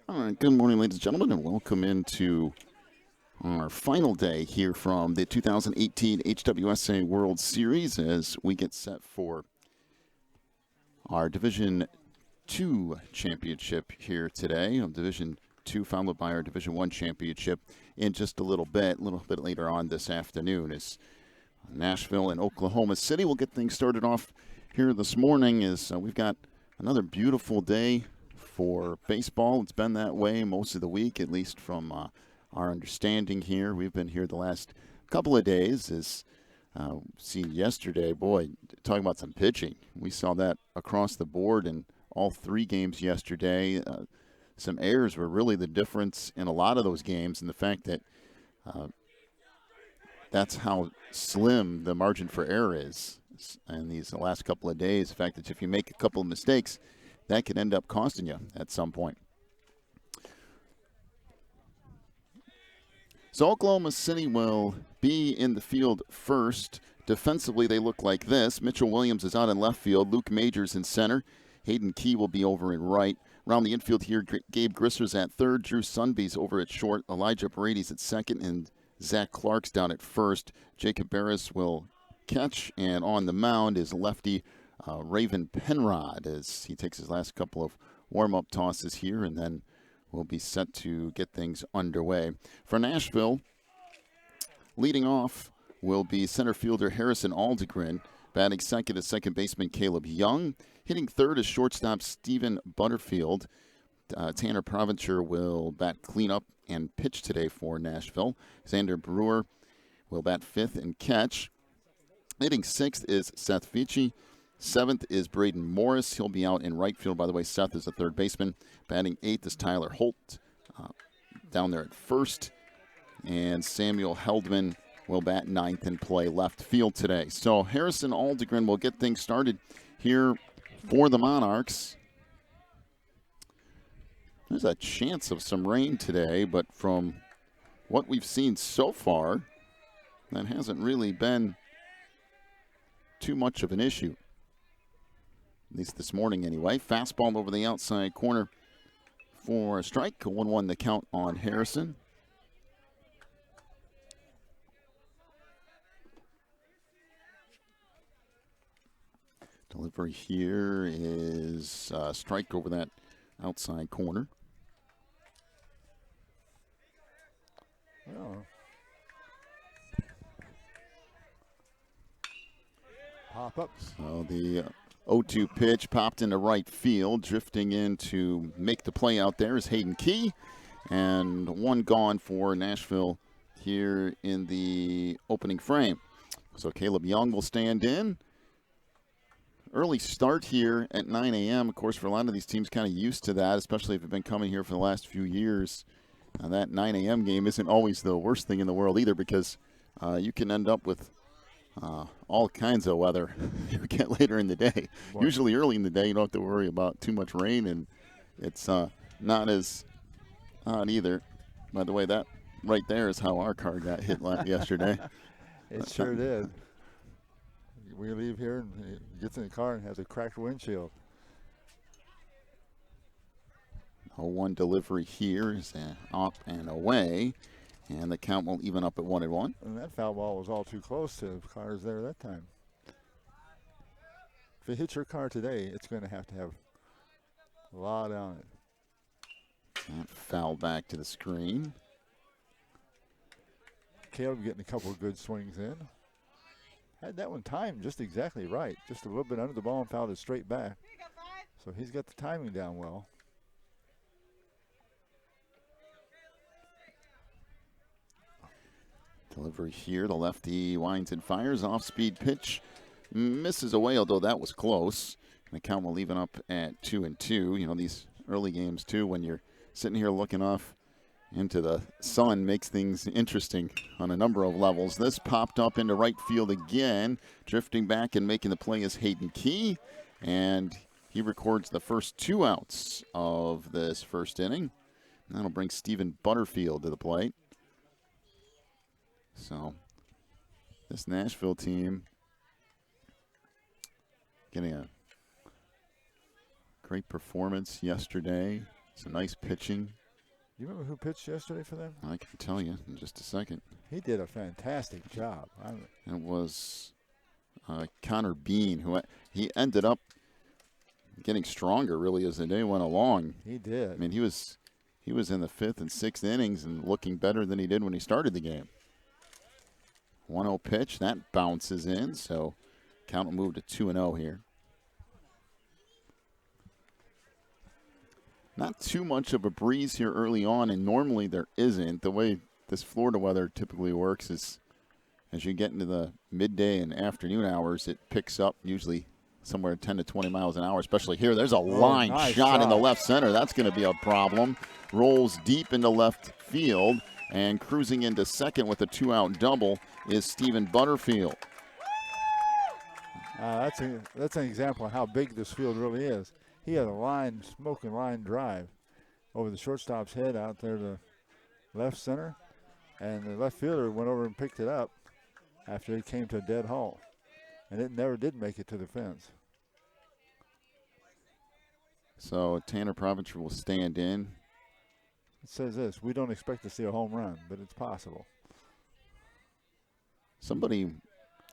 All right, good morning, ladies and gentlemen, and welcome into our final day here from the 2018 HWSA World Series as we get set for our Division II championship here today. Division II followed by our Division I championship in just a little bit later on this afternoon as Nashville and Oklahoma City will get things started off here this morning as we've got another beautiful day for baseball. It's been that way most of the week, at least from our understanding here. We've been here the last couple of days. As seen yesterday, boy, talking about some pitching. We saw that across the board in all three games yesterday. Some errors were really the difference in a lot of those games, and the fact that that's how slim the margin for error is in these last couple of days. The fact that if you make a couple of mistakes, that could end up costing you at some point. So Oklahoma City will be in the field first. Defensively, they look like this. Mitchell Williams is out in left field. Luke Majors in center. Hayden Key will be over in right. Around the infield here, Gabe Grisser's at third. Drew Sunby's over at short. Elijah Brady's at second. And Zach Clark's down at first. Jacob Barris will catch. And on the mound is lefty Raven Penrod as he takes his last couple of warm-up tosses here and then will be set to get things underway. For Nashville, leading off will be center fielder Harrison Aldegren. Batting second is second baseman Caleb Young. Hitting third is shortstop Stephen Butterfield. Tanner Provencher will bat cleanup and pitch today for Nashville. Xander Brewer will bat fifth and catch. Hitting sixth is Seth Vici. Seventh is Braden Morris. He'll be out in right field. By the way, Seth is the third baseman. Batting eighth is Tyler Holt down there at first. And Samuel Heldman will bat ninth and play left field today. So Harrison Aldegren will get things started here for the Monarchs. There's a chance of some rain today, but from what we've seen so far, that hasn't really been too much of an issue. At least this morning anyway. Fastball over the outside corner for a strike. 1-1 the count on Harrison. Delivery here is a strike over that outside corner. Oh. Pop-ups. So the 0-2 pitch popped into right field. Drifting in to make the play out there is Hayden Key. And one gone for Nashville here in the opening frame. So Caleb Young will stand in. Early start here at 9 a.m. Of course, for a lot of these teams, kind of used to that, especially if they've been coming here for the last few years. That 9 a.m. game isn't always the worst thing in the world either, because you can end up with all kinds of weather you get later in the day. Wow. Usually early in the day, you don't have to worry about too much rain, and it's not as hot either. By the way, that right there is how our car got hit yesterday. It sure did. We leave here and he gets in the car and has a cracked windshield. 0-1 delivery here is up and away, and the count will even up at 1-1. And that foul ball was all too close to the cars there that time. If it hits your car today, it's going to have a lot on it. That foul back to the screen. Caleb getting a couple of good swings in. Had that one timed just exactly right. Just a little bit under the ball and fouled it straight back. So he's got the timing down well. Delivery here. The lefty winds and fires. Off-speed pitch. Misses away, although that was close. And the count will even up at 2-2. You know, these early games, too, when you're sitting here looking off into the sun, makes things interesting on a number of levels. This popped up into right field again. Drifting back and making the play is Hayden Key. And he records the first 2 outs of this first inning. That'll bring Stephen Butterfield to the plate. So this Nashville team getting a great performance yesterday Some nice pitching. Do you remember who pitched yesterday for them? I can tell you in just a second. He did a fantastic job. It was Connor Bean, who he ended up getting stronger really as the day went along. He did. I mean, he was in the 5th and 6th innings and looking better than he did when he started the game. 1-0 pitch, that bounces in, so count will move to 2-0 here. Not too much of a breeze here early on, and normally there isn't. The way this Florida weather typically works is as you get into the midday and afternoon hours, it picks up usually somewhere 10 to 20 miles an hour, especially here. There's a line nice shot in the shot. left center. That's going to be a problem. Rolls deep into left field, and cruising into second with a 2-out double is Stephen Butterfield. That's an example of how big this field really is. He had a smoking line drive over the shortstop's head out there to left center, and the left fielder went over and picked it up after it came to a dead halt, and it never did make it to the fence. So Tanner Provencher will stand in. It says this: we don't expect to see a home run, but it's possible. Somebody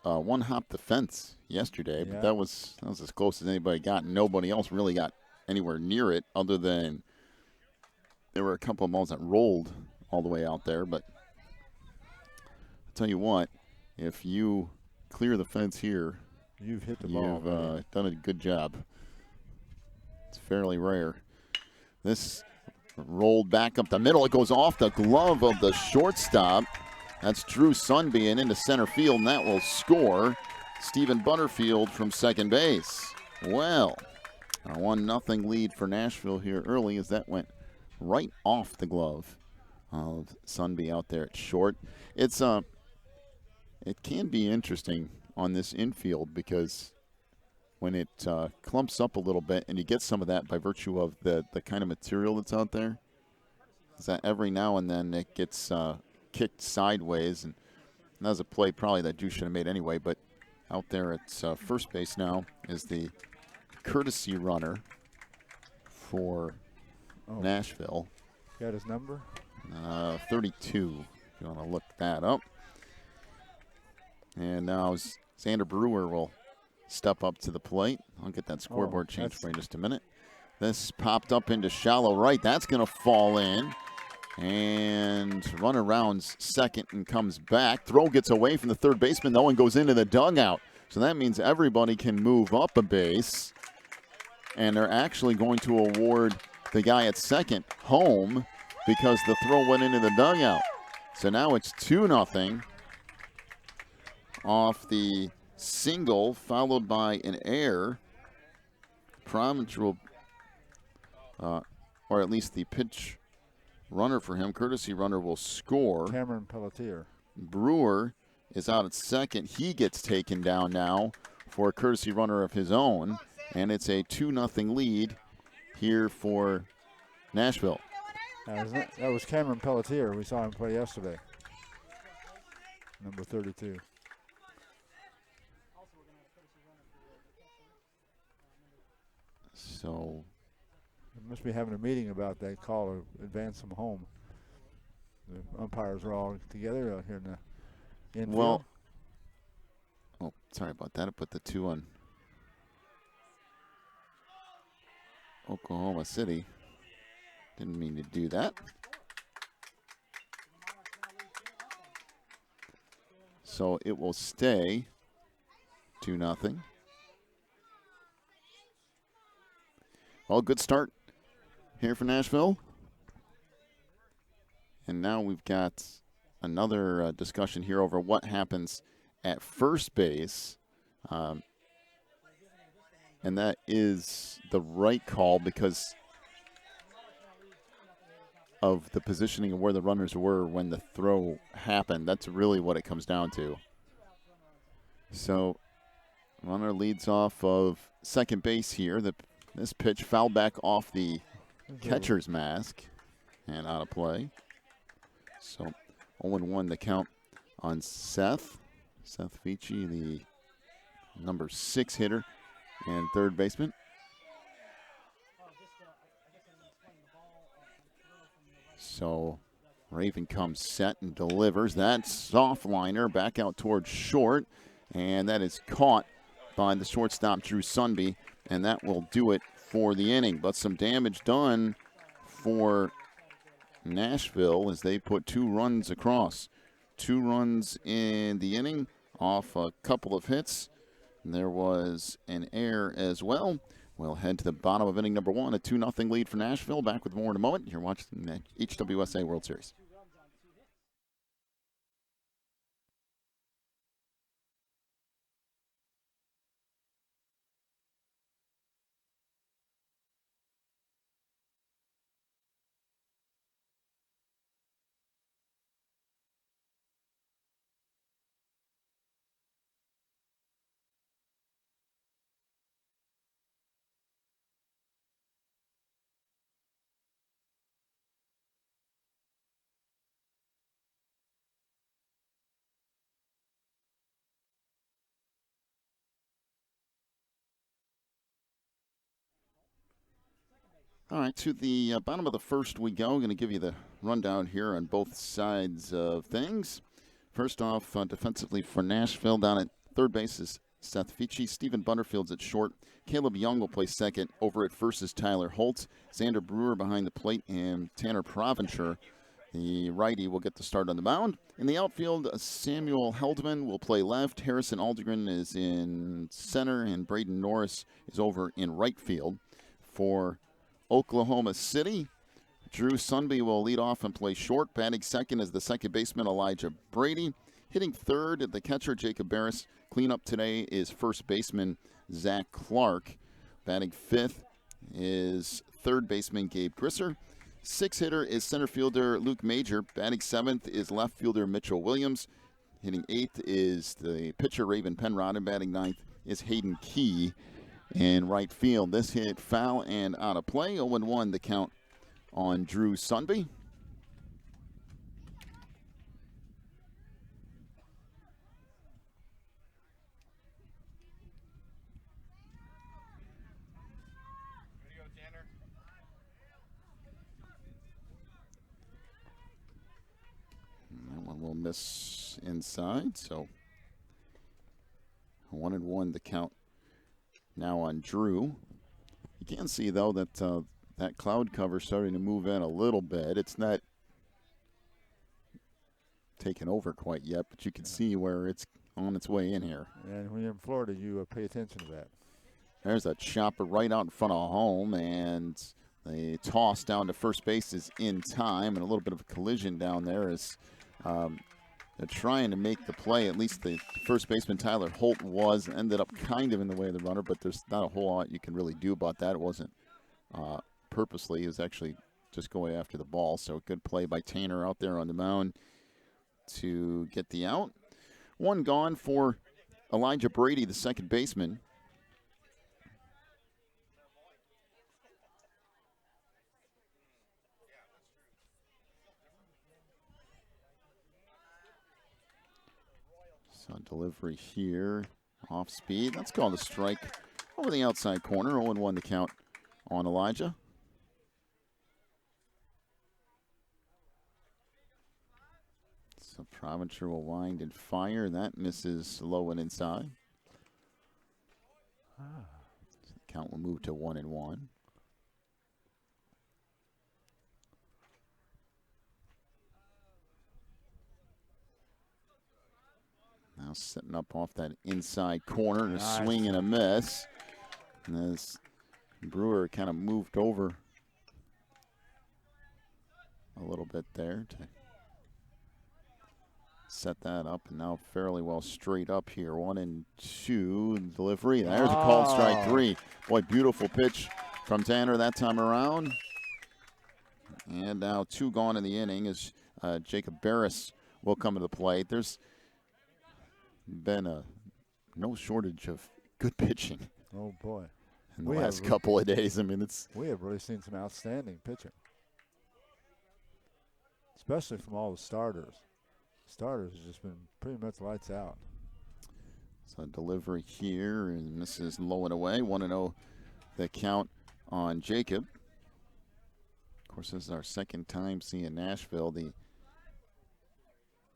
one-hopped the fence yesterday, Yeah. but that was as close as anybody got. Nobody else really got anywhere near it other than there were a couple of balls that rolled all the way out there. But I'll tell you what, if you clear the fence here, You've hit the ball. you've done a good job. It's fairly rare. This rolled back up the middle. It goes off the glove of the shortstop. That's Drew Sunby and into center field, and that will score Stephen Butterfield from second base. Well, a 1-0 lead for Nashville here early as that went right off the glove of Sunby out there at short. It can be interesting on this infield because when it clumps up a little bit, and you get some of that by virtue of the kind of material that's out there, is that every now and then it gets kicked sideways, and that was a play probably that Drew should have made anyway, but out there at first base now is the courtesy runner for Nashville. Got his number? 32, if you want to look that up. And now Xander Brewer will step up to the plate. I'll get that scoreboard changed for you in just a minute. This popped up into shallow right. That's going to fall in. And run around second and comes back. Throw gets away from the third baseman, though, and goes into the dugout. So that means everybody can move up a base. And they're actually going to award the guy at second home because the throw went into the dugout. So now it's 2-0 off the single, followed by an error. Provencher will, or at least the pitch runner for him, courtesy runner, will score. Cameron Pelletier. Brewer is out at second. He gets taken down now for a courtesy runner of his own, and it's a 2-0 lead here for Nashville. That was Cameron Pelletier. We saw him play yesterday. Number 32. So they must be having a meeting about that call to advance them home. The umpires are all together out here in the infield. Well, oh, sorry about that. I put the 2 on Oklahoma City. Didn't mean to do that. So it will stay 2-0. Well, good start here for Nashville. And now we've got another discussion here over what happens at first base. And that is the right call because of the positioning of where the runners were when the throw happened. That's really what it comes down to. So runner leads off of second base here. This pitch fouled back off the catcher's mask and out of play. So 0-1 the count on Seth. Seth Vici, the number 6 hitter and third baseman. So Raven comes set and delivers. That soft liner back out towards short, and that is caught by the shortstop Drew Sunby, and that will do it for the inning. But some damage done for Nashville as they put 2 runs across. 2 runs in the inning off a couple of hits. And there was an error as well. We'll head to the bottom of inning number 1, a 2-0 lead for Nashville. Back with more in a moment. You're watching the HWSA World Series. All right, to the bottom of the first we go. I'm going to give you the rundown here on both sides of things. First off, defensively for Nashville, down at third base is Seth Fichi. Stephen Butterfield's at short. Caleb Young will play second. Over at first is Tyler Holtz. Xander Brewer behind the plate, and Tanner Provencher, the righty, will get the start on the mound. In the outfield, Samuel Heldman will play left. Harrison Aldgren is in center, and Braden Norris is over in right field. For Oklahoma City, Drew Sunby will lead off and play short. Batting second is the second baseman Elijah Brady. Hitting third, the catcher Jacob Barris. Cleanup today is first baseman Zach Clark. Batting fifth is third baseman Gabe Grisser. Sixth hitter is center fielder Luke Major. Batting seventh is left fielder Mitchell Williams. Hitting eighth is the pitcher Raven Penrod, and batting ninth is Hayden Key in right field. This hit foul and out of play. 0-1 the count on Drew Sunby. That one will miss inside, so 1-1 the count now on Drew. You can see, though, that that cloud cover starting to move in a little bit. It's not taken over quite yet, but you can see where it's on its way in here. And when you're in Florida, you pay attention to that. There's a chopper right out in front of home, and the toss down to first base is in time, and a little bit of a collision down there as they're trying to make the play. At least the first baseman, Tyler Holt, ended up kind of in the way of the runner, but there's not a whole lot you can really do about that. It wasn't purposely. It was actually just going after the ball. So good play by Tanner out there on the mound to get the out. One gone for Elijah Brady, the second baseman. So delivery here, off speed. That's called a strike over the outside corner. 0-1 the count on Elijah. So Provencher will wind and fire. That misses low and inside. So the count will move to 1-1. Now setting up off that inside corner, and a swing and a miss. And as Brewer kind of moved over a little bit there to set that up, and now fairly well straight up here. 1-2 delivery. There's a called strike three. Boy, beautiful pitch from Tanner that time around. And now 2 gone in the inning as Jacob Barris will come into play. There's been no shortage of good pitching. Oh boy! In the last couple of days, I mean, we have really seen some outstanding pitching, especially from all the starters. Starters has just been pretty much lights out. So delivery here, and this is low and away. 1-0 the count on Jacob. Of course, this is our second time seeing Nashville. The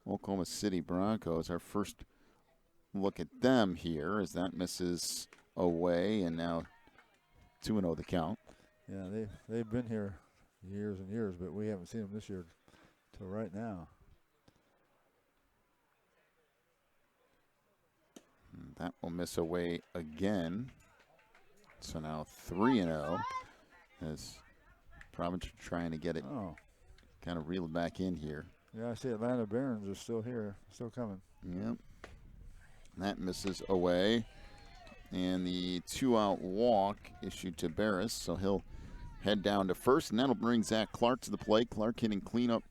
Oklahoma City Broncos, our first look at them here as that misses away, and now 2-0 the count. Yeah, they've been here years and years, but we haven't seen them this year till right now. And that will miss away again. So now 3-0 as Providence trying to get it kind of reeled back in here. Yeah, I see Atlanta Barons are still here, still coming. Yep. That misses away. And the 2-out walk issued to Barris, so he'll head down to first, and that'll bring Zach Clark to the plate. Clark hitting cleanup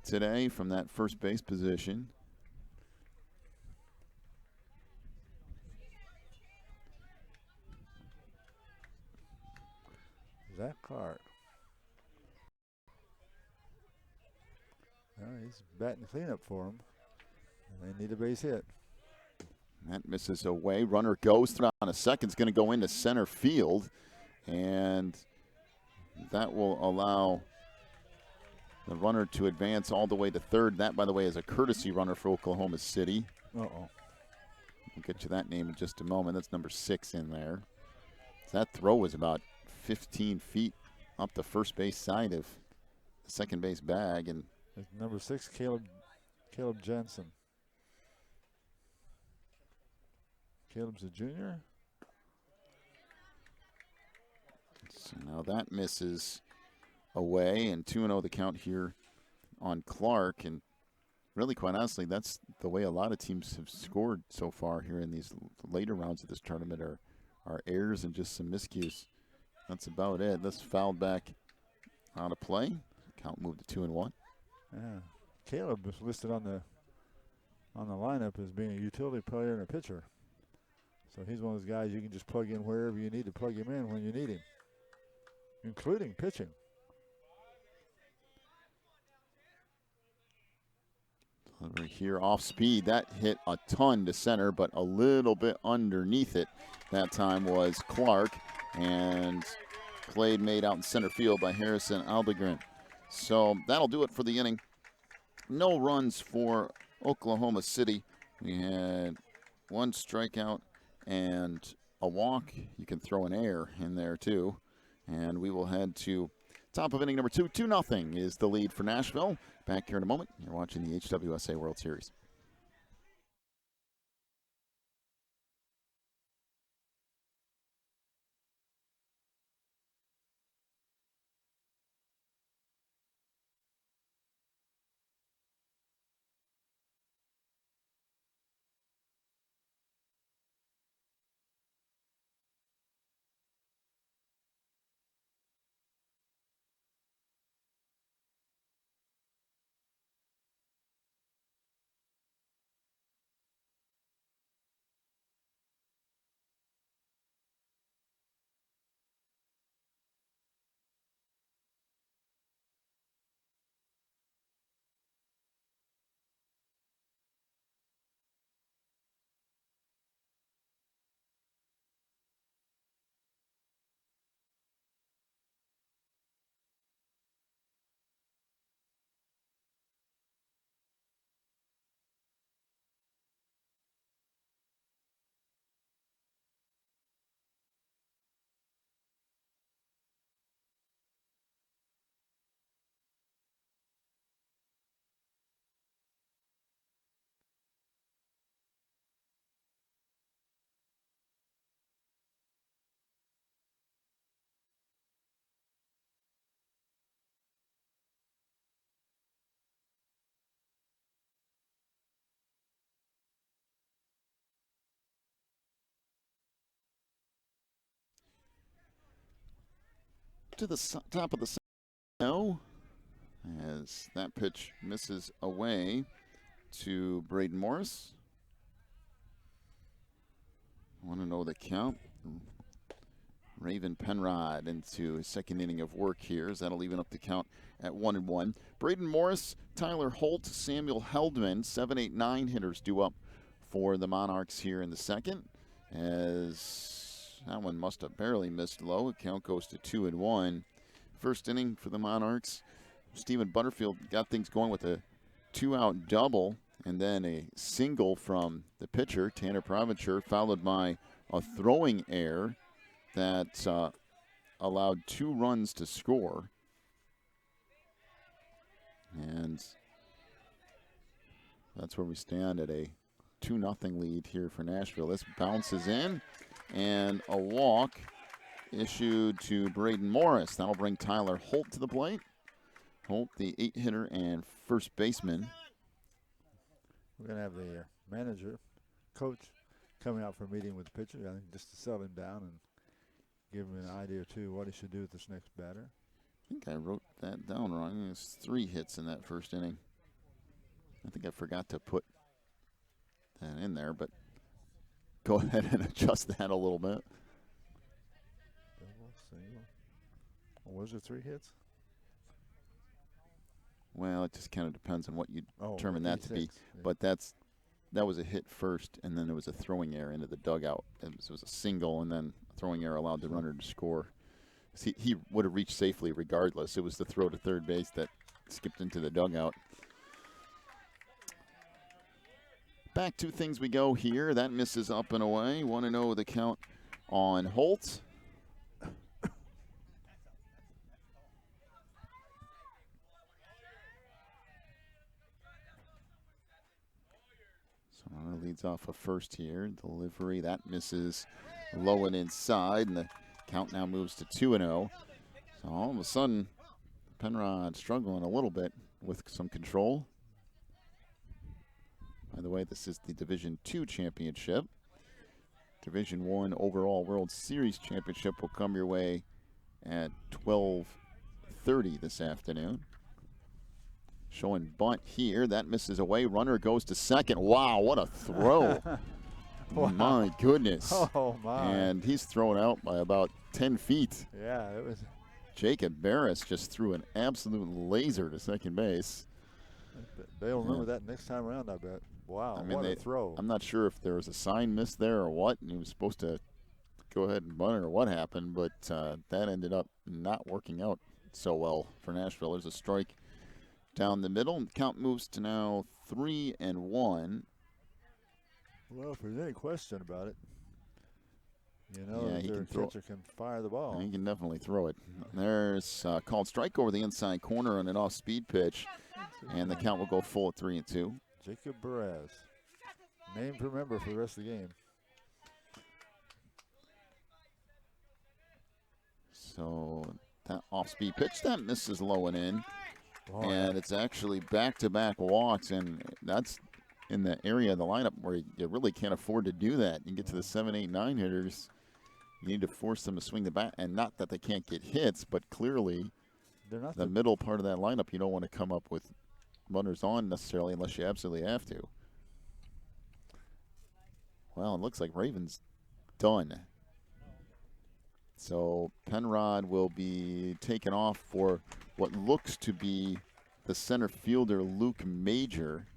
today from that first base position. Zach Clark. Well, he's batting cleanup for him. They need a base hit. That misses away. Runner goes through on a second. It's going to go into center field. And that will allow the runner to advance all the way to third. That, by the way, is a courtesy runner for Oklahoma City. Uh-oh. We'll get you that name in just a moment. That's number 6 in there. That throw was about 15 feet up the first base side of the second base bag. And number 6, Caleb Jensen. Caleb's a junior. So now that misses away, and 2-0 the count here on Clark. And really, quite honestly, that's the way a lot of teams have scored so far here in these later rounds of this tournament are errors and just some miscues. That's about it. That's fouled back out of play. Count moved to 2-1. Yeah. Caleb was listed on the lineup as being a utility player and a pitcher. So he's one of those guys you can just plug in wherever you need to plug him in when you need him, including pitching. Over here off speed. That hit a ton to center, but a little bit underneath it. That time was Clark, and played made out in center field by Harrison Aldegren. So that'll do it for the inning. No runs for Oklahoma City. We had 1 strikeout and a walk. You can throw an error in there too. And we will head to top of inning number 2. 2-0 is the lead for Nashville. Back here in a moment. You're watching the HWSA World Series. To the top of the no, as that pitch misses away to Braden Morris. 1-0 the count. Raven Penrod into his second inning of work here, as that'll even up the count at 1-1. Braden Morris, Tyler Holt, Samuel Heldman, 7, 8, 9 hitters due up for the Monarchs here in the second, as that one must have barely missed low. Count goes to 2-1. First inning for the Monarchs. Stephen Butterfield got things going with a 2-out double and then a single from the pitcher, Tanner Provencher, followed by a throwing error that allowed 2 runs to score. And that's where we stand at a 2-0 lead here for Nashville. This bounces in, and a walk issued to Braden Morris. That'll bring Tyler Holt to the plate. Holt, the 8-hitter and first baseman. We're going to have the manager, coach, coming out for a meeting with the pitcher, I think, just to settle him down and give him an idea, too, what he should do with this next batter. I think I wrote that down wrong. There's 3 hits in that first inning. I think I forgot to put that in there, but go ahead and adjust that a little bit. Double, single. Was there 3 hits? Well, it just kind of depends on what you determine that to be. Yeah. But that was a hit first, and then there was a throwing error into the dugout. It was a single, and then a throwing error allowed the runner to score. He would have reached safely regardless. It was the throw to third base that skipped into the dugout. Back to things we go here. That misses up and away. 1-0 the count on Holt. So runner leads off a first here. Delivery, that misses low and inside, and the count now moves to 2-0. So all of a sudden, Penrod struggling a little bit with some control. By the way, this is the Division II championship. Division I overall World Series championship will come your way at 12:30 this afternoon. Showing bunt here. That misses away. Runner goes to second. Wow, what a throw. Wow. My goodness. Oh, my. And he's thrown out by about 10 feet. Yeah, it was. Jacob Barris just threw an absolute laser to second base. They'll remember that next time around, I bet. Wow, what a throw. I'm not sure if there was a sign missed there or what, and he was supposed to go ahead and bunt it or what happened, but that ended up not working out so well for Nashville. There's a strike down the middle, and the count moves to now 3-1. Well, if there's any question about it, you know, Yeah, their catcher can fire the ball. He can definitely throw it. There's called strike over the inside corner on an off-speed pitch, and the count will go full at 3-2. Jacob Barres. Name to remember for the rest of the game. So that off-speed pitch, that misses low and in. Boy. And it's actually back-to-back walks, and that's in the area of the lineup where you really can't afford to do that. You get to the 7, 8, 9 hitters, you need to force them to swing the bat, and not that they can't get hits, but clearly they're not the middle part of that lineup, you don't want to come up with runners on necessarily unless you absolutely have to. Well, it looks like Raven's done. So Penrod will be taken off for what looks to be the center fielder, Luke Major.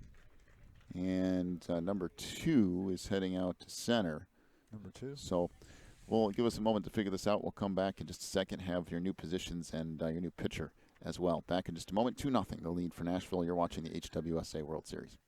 And number 2 is heading out to center. Number 2. So we'll give us a moment to figure this out. We'll come back in just a second, have your new positions and your new pitcher as well. Back in just a moment. 2-0 the lead for Nashville. You're watching the HWSA World Series.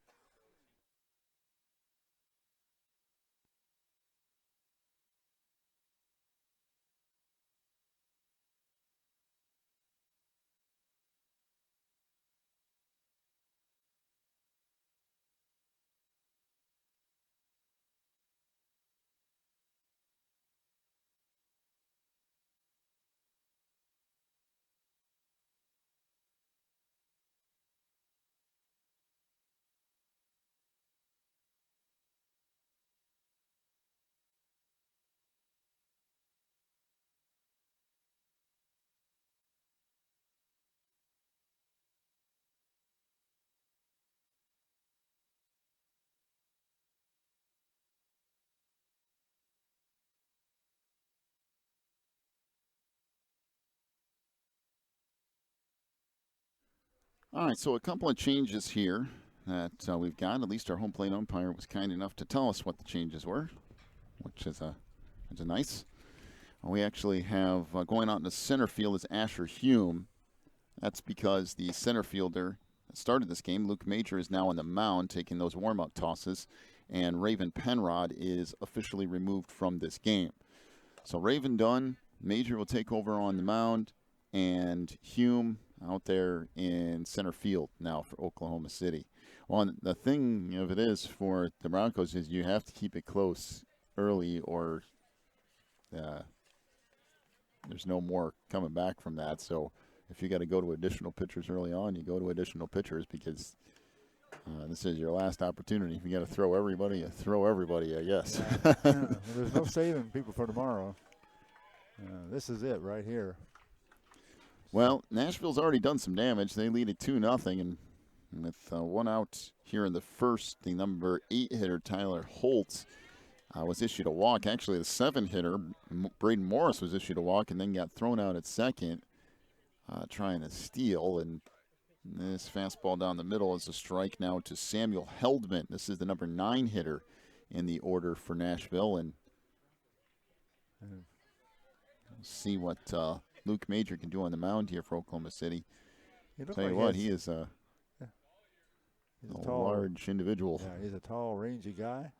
All right, so a couple of changes here that we've got. At least our home plate umpire was kind enough to tell us what the changes were, which is nice. We actually have going out into center field is Asher Hume. That's because the center fielder that started this game, Luke Major, is now on the mound taking those warm-up tosses, and Raven Penrod is officially removed from this game. So Raven done, Major will take over on the mound, and Hume out there in center field now for Oklahoma City. Well, the thing of it is for the Broncos is you have to keep it close early, or there's no more coming back from that. So if you got to go to additional pitchers early on, you go to additional pitchers, because this is your last opportunity. If you got to throw everybody, you throw everybody, I guess. There's no saving people for tomorrow. This is it right here. Well, Nashville's already done some damage. They lead it 2-0, and with one out here in the first, the number 8 hitter, Tyler Holtz, was issued a walk. Actually, the 7 hitter, Braden Morris, was issued a walk and then got thrown out at second, trying to steal. And this fastball down the middle is a strike now to Samuel Heldman. This is the number 9 hitter in the order for Nashville. And we'll see what Luke Major can do on the mound here for Oklahoma City. Tell you what, he is a tall, large individual. Yeah, he's a tall, rangy guy.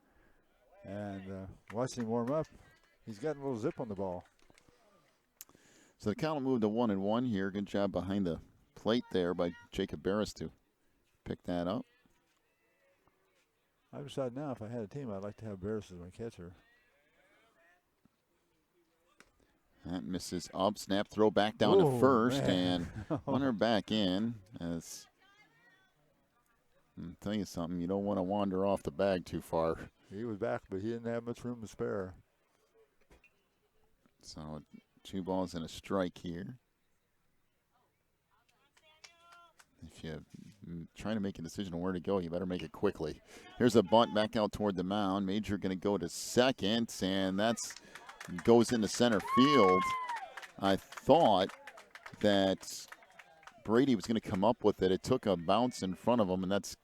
And watching him warm up, he's got a little zip on the ball. So the count will move to 1-1 here. Good job behind the plate there by Jacob Barris to pick that up. I decided now if I had a team, I'd like to have Barris as my catcher. That misses up. Snap throw back down to first, man. And runner back in. As I'll tell you something, you don't want to wander off the bag too far. He was back, but he didn't have much room to spare. So 2 balls and a strike here. If you're trying to make a decision on where to go, you better make it quickly. Here's a bunt back out toward the mound. Major going to go to second, and that's goes into center field. I thought that Brady was going to come up with it. It took a bounce in front of him, and that's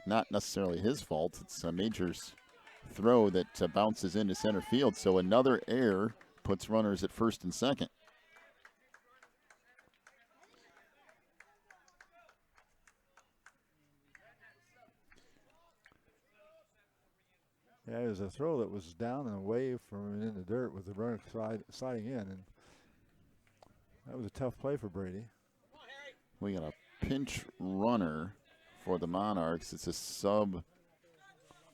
not necessarily his fault. It's Major's throw that bounces into center field. So another error puts runners at first and second. Yeah, it was a throw that was down and away from in the dirt with the runner sliding in, and that was a tough play for Brady. We got a pinch runner for the Monarchs. It's a sub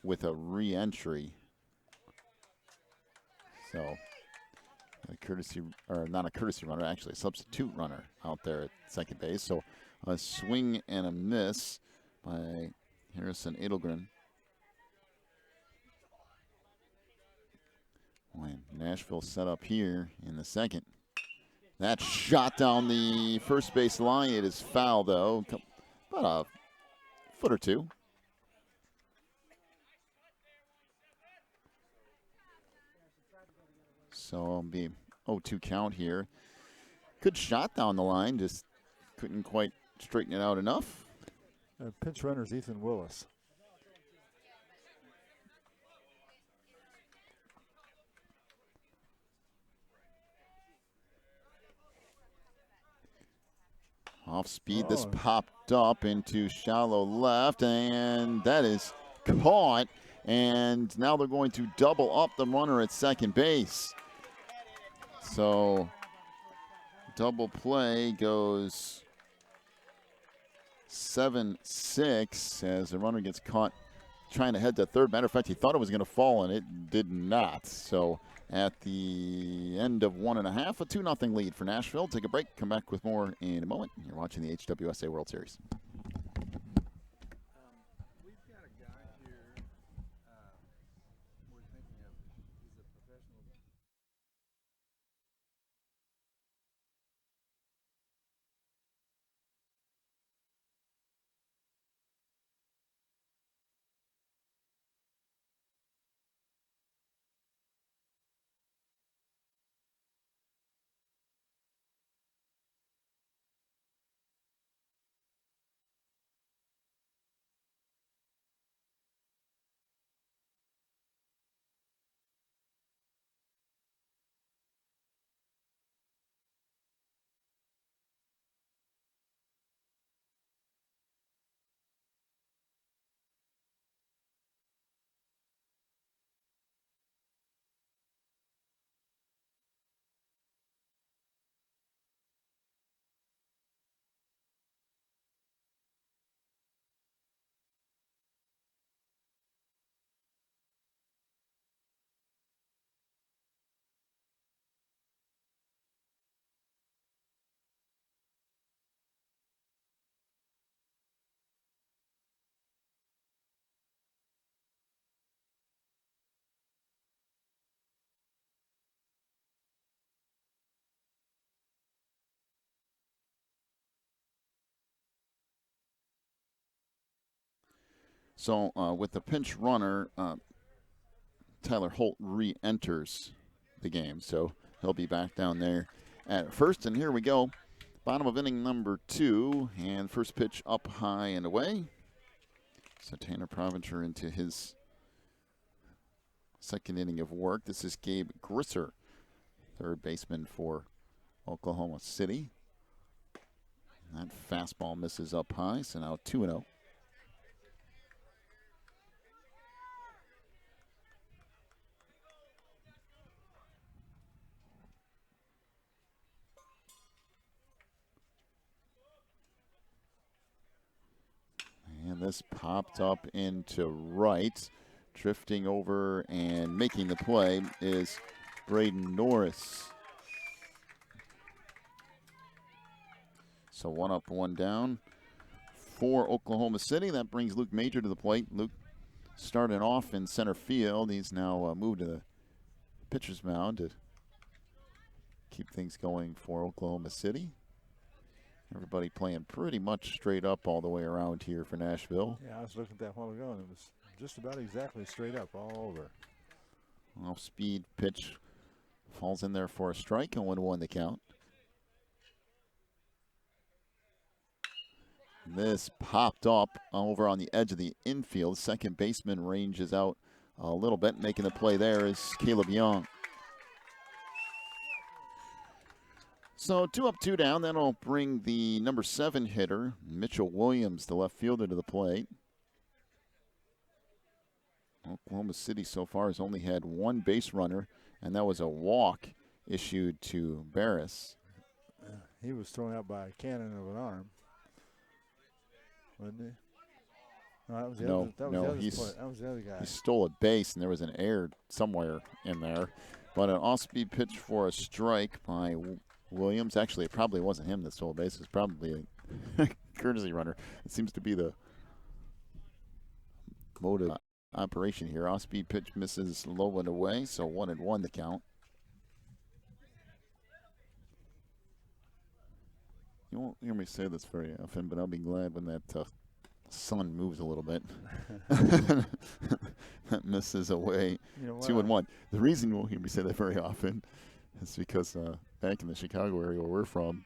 with a re-entry. So a courtesy, or not a courtesy runner, actually a substitute runner out there at second base. So a swing and a miss by Harrison Edelgren. When Nashville set up here in the second. That shot down the first base line. It is foul, though. About a foot or two. So it'll be 0-2 count here. Good shot down the line. Just couldn't quite straighten it out enough. Pinch runner's Ethan Willis. Off speed, this popped up into shallow left, and that is caught. And now they're going to double up the runner at second base. So double play goes 7-6 as the runner gets caught trying to head to third. Matter of fact, he thought it was going to fall, and it did not. So at the end of 1.5, a 2-0 lead for Nashville. Take a break, come back with more in a moment. You're watching the HWSA World Series. So with the pinch runner, Tyler Holt re-enters the game. So he'll be back down there at first. And here we go. Bottom of inning number 2. And first pitch up high and away. So Tanner Provencher into his second inning of work. This is Gabe Grisser, third baseman for Oklahoma City. That fastball misses up high, so now 2-0. And this popped up into right. Drifting over and making the play is Braden Norris. So 1 up, 1 down for Oklahoma City. That brings Luke Major to the plate. Luke starting off in center field. He's now moved to the pitcher's mound to keep things going for Oklahoma City. Everybody playing pretty much straight up all the way around here for Nashville. Yeah, I was looking at that a while ago, and it was just about exactly straight up all over. Off-speed pitch falls in there for a strike, and 1-1 the count. This popped up over on the edge of the infield. Second baseman ranges out a little bit. Making the play there is Caleb Young. So 2 up, 2 down. That'll bring the number 7 hitter, Mitchell Williams, the left fielder, to the plate. Oklahoma City so far has only had 1 base runner, and that was a walk issued to Barris. He was thrown out by a cannon of an arm, wasn't he? No, that was the other. That was the other guy. He stole a base, and there was an error somewhere in there. But an off-speed pitch for a strike by Williams. Actually, it probably wasn't him that stole a base. It was probably a courtesy runner. It seems to be the mode of operation here. Off-speed pitch misses low and away, so 1-1 the count. You won't hear me say this very often, but I'll be glad when that sun moves a little bit. That misses away. 2-1. The reason you won't hear me say that very often is because back in the Chicago area where we're from,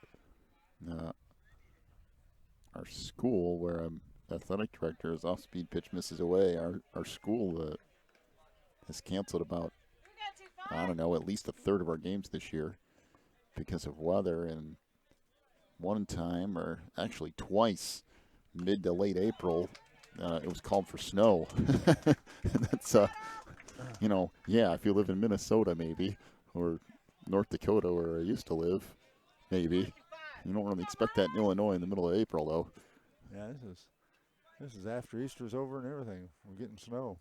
our school, where I'm athletic director, is off-speed pitch misses away. Our school has canceled about, I don't know, at least a third of our games this year because of weather. And one time, or actually twice, mid to late April, it was called for snow. And that's, if you live in Minnesota maybe, or North Dakota where I used to live, maybe. You don't really expect that in Illinois in the middle of April, though. Yeah, this is after Easter's over and everything. We're getting snow.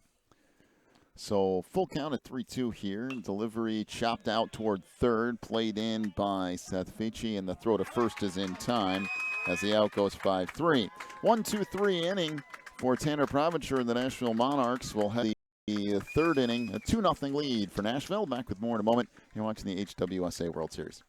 So full count at 3-2 here. Delivery chopped out toward third, played in by Seth Fici, and the throw to first is in time as the out goes 5-3. 1-2-3 inning for Tanner Provencher, and the Nashville Monarchs will have the third inning, a 2-0 lead for Nashville. Back with more in a moment. You're watching the HWSA World Series.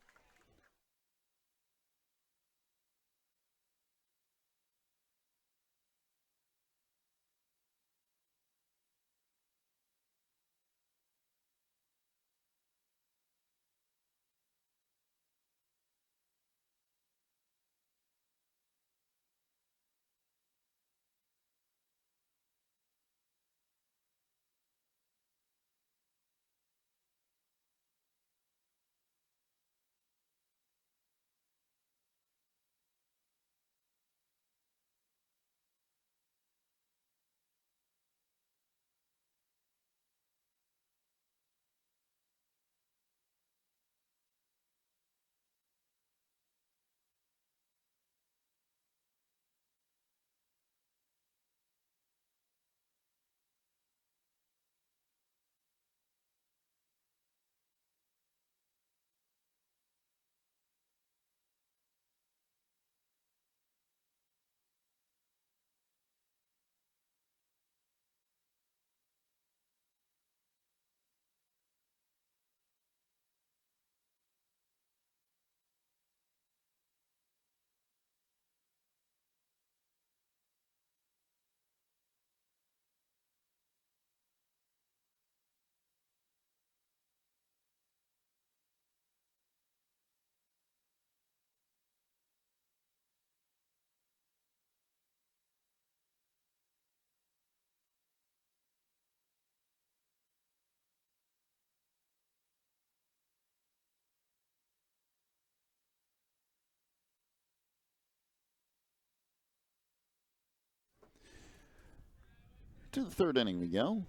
To the third inning we go.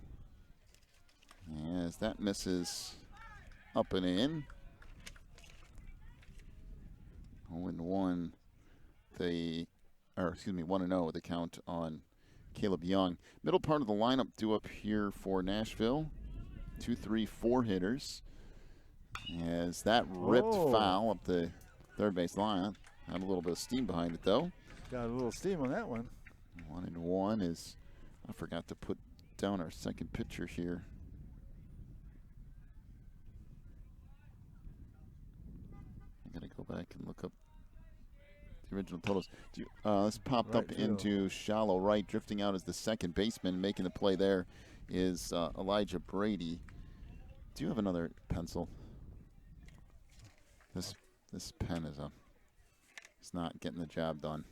As that misses up and in. 0-1. 1-0 the count on Caleb Young. Middle part of the lineup due up here for Nashville. 2, 3, 4 hitters. As that ripped foul up the third base line. Had a little bit of steam behind it though. Got a little steam on that one. 1-1 is, I forgot to put down our second pitcher here. I gotta go back and look up the original totals. This popped up into shallow right, drifting out as the second baseman. Making the play there is Elijah Brady. Do you have another pencil? This pen is it's not getting the job done.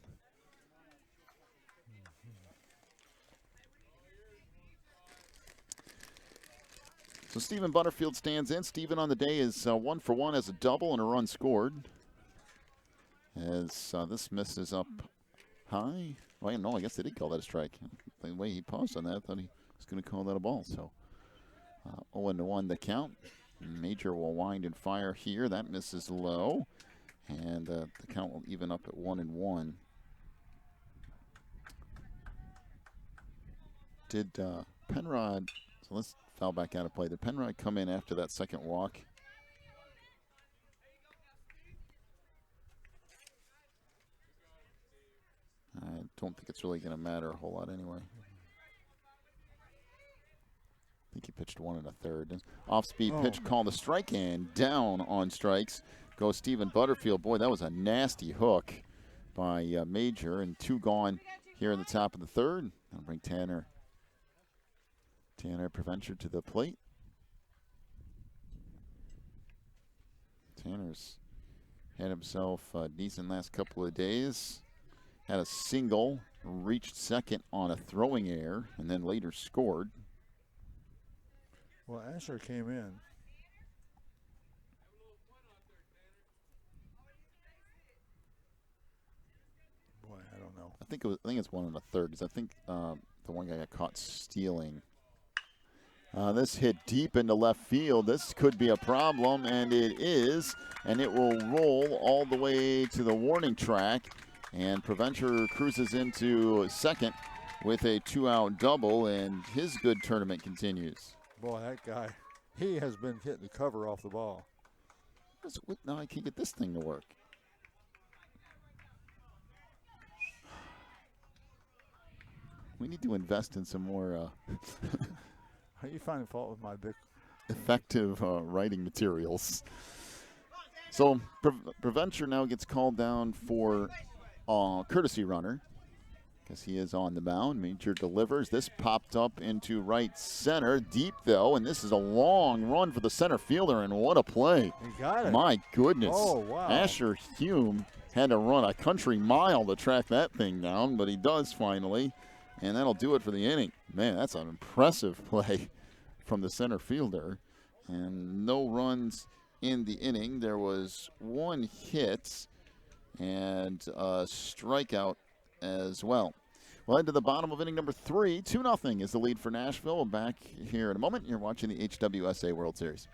So Stephen Butterfield stands in. Stephen on the day is 1 for 1 as a double and a run scored. As this misses up high. Well, no, I guess they did call that a strike. The way he paused on that, I thought he was going to call that a ball. So 0-1 the count. Major will wind and fire here. That misses low. And the count will even up at 1-1. Did Penrod, so let's foul back out of play. Did Penrod come in after that second walk? I don't think it's really going to matter a whole lot anyway. I think he pitched 1 1/3. Off-speed pitch called a strike, and down on strikes goes Stephen Butterfield. Boy, that was a nasty hook by Major, and 2 gone here in the top of the third. That'll bring Tanner Preventure to the plate. Tanner's had himself a decent last couple of days. Had a single, reached second on a throwing error, and then later scored. Well, Asher came in. Boy, I don't know. I think it's 1 1/3 because I think the one guy got caught stealing. This hit deep into left field. This could be a problem, and it is. And it will roll all the way to the warning track. And Preventure cruises into second with a 2-out double, and his good tournament continues. Boy, that guy, he has been hitting the cover off the ball. Now I can't get this thing to work. We need to invest in some more Are you finding fault with my big effective writing materials? So Preventure now gets called down for courtesy runner because he is on the mound. Major delivers. This popped up into right center, deep though, and this is a long run for the center fielder, and what a play. He got it. My goodness. Oh, wow. Asher Hume had to run a country mile to track that thing down, but he does finally, and that'll do it for the inning. Man, that's an impressive play from the center fielder, and no runs in the inning. There was 1 hit and a strikeout as well. Well, into the bottom of inning number 3, 2-0 is the lead for Nashville. Back here in a moment. You're watching the HWSA World Series.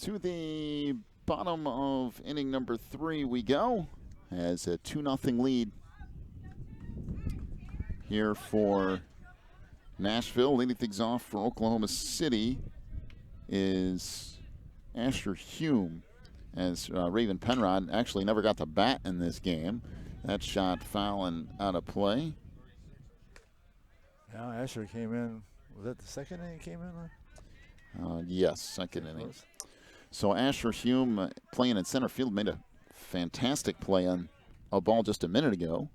To the bottom of inning number 3 we go, as a 2-0 lead here for Nashville. Leading things off for Oklahoma City is Asher Hume, as Raven Penrod actually never got to bat in this game. That shot foul and out of play. Now Asher came in. Was that the second inning he came in? Yes, second inning. So Asher Hume, playing in center field, made a fantastic play on a ball just a minute ago.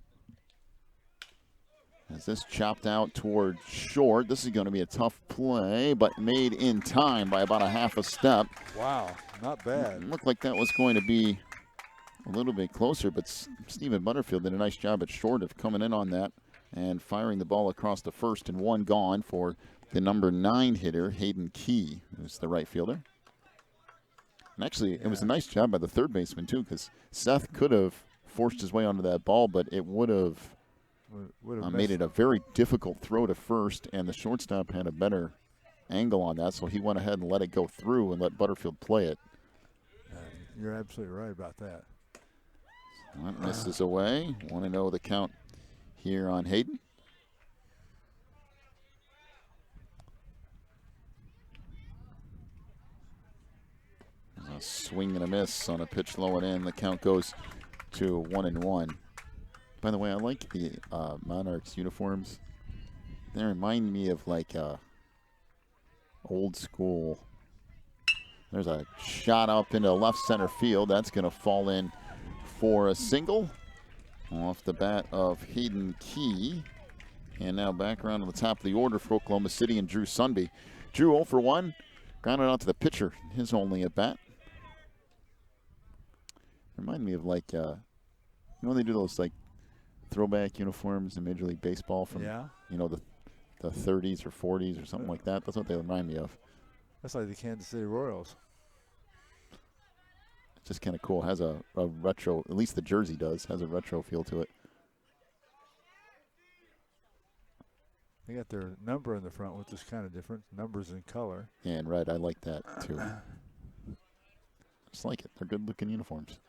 As this chopped out toward short, this is going to be a tough play, but made in time by about a half a step. Wow, not bad. It looked like that was going to be a little bit closer, but Stephen Butterfield did a nice job at short of coming in on that and firing the ball across the first, and one gone for the number 9 hitter, Hayden Key, who's the right fielder. And actually, it was a nice job by the third baseman, too, because Seth could have forced his way onto that ball, but it would have made it a very difficult throw to first, and the shortstop had a better angle on that, so he went ahead and let it go through and let Butterfield play it. You're absolutely right about that. That misses away. 1-0 the count here on Hayden. A swing and a miss on a pitch low and in. The count goes to 1-1. By the way, I like the Monarchs uniforms. They remind me of like old school. There's a shot up into left center field. That's going to fall in for a single off the bat of Hayden Key. And now back around to the top of the order for Oklahoma City and Drew Sunby. Drew 0 for 1. Grounded out to the pitcher. His only at bat. Remind me of like, you know, they do those like throwback uniforms in Major League Baseball from, you know, the 30s or 40s or something like that. That's what they remind me of. That's like the Kansas City Royals. It's just kind of cool. Has a retro, at least the jersey does, has a retro feel to it. They got their number in the front, which is kind of different. Numbers in color. Yeah, and red. I like that too. Just like it. They're good-looking uniforms.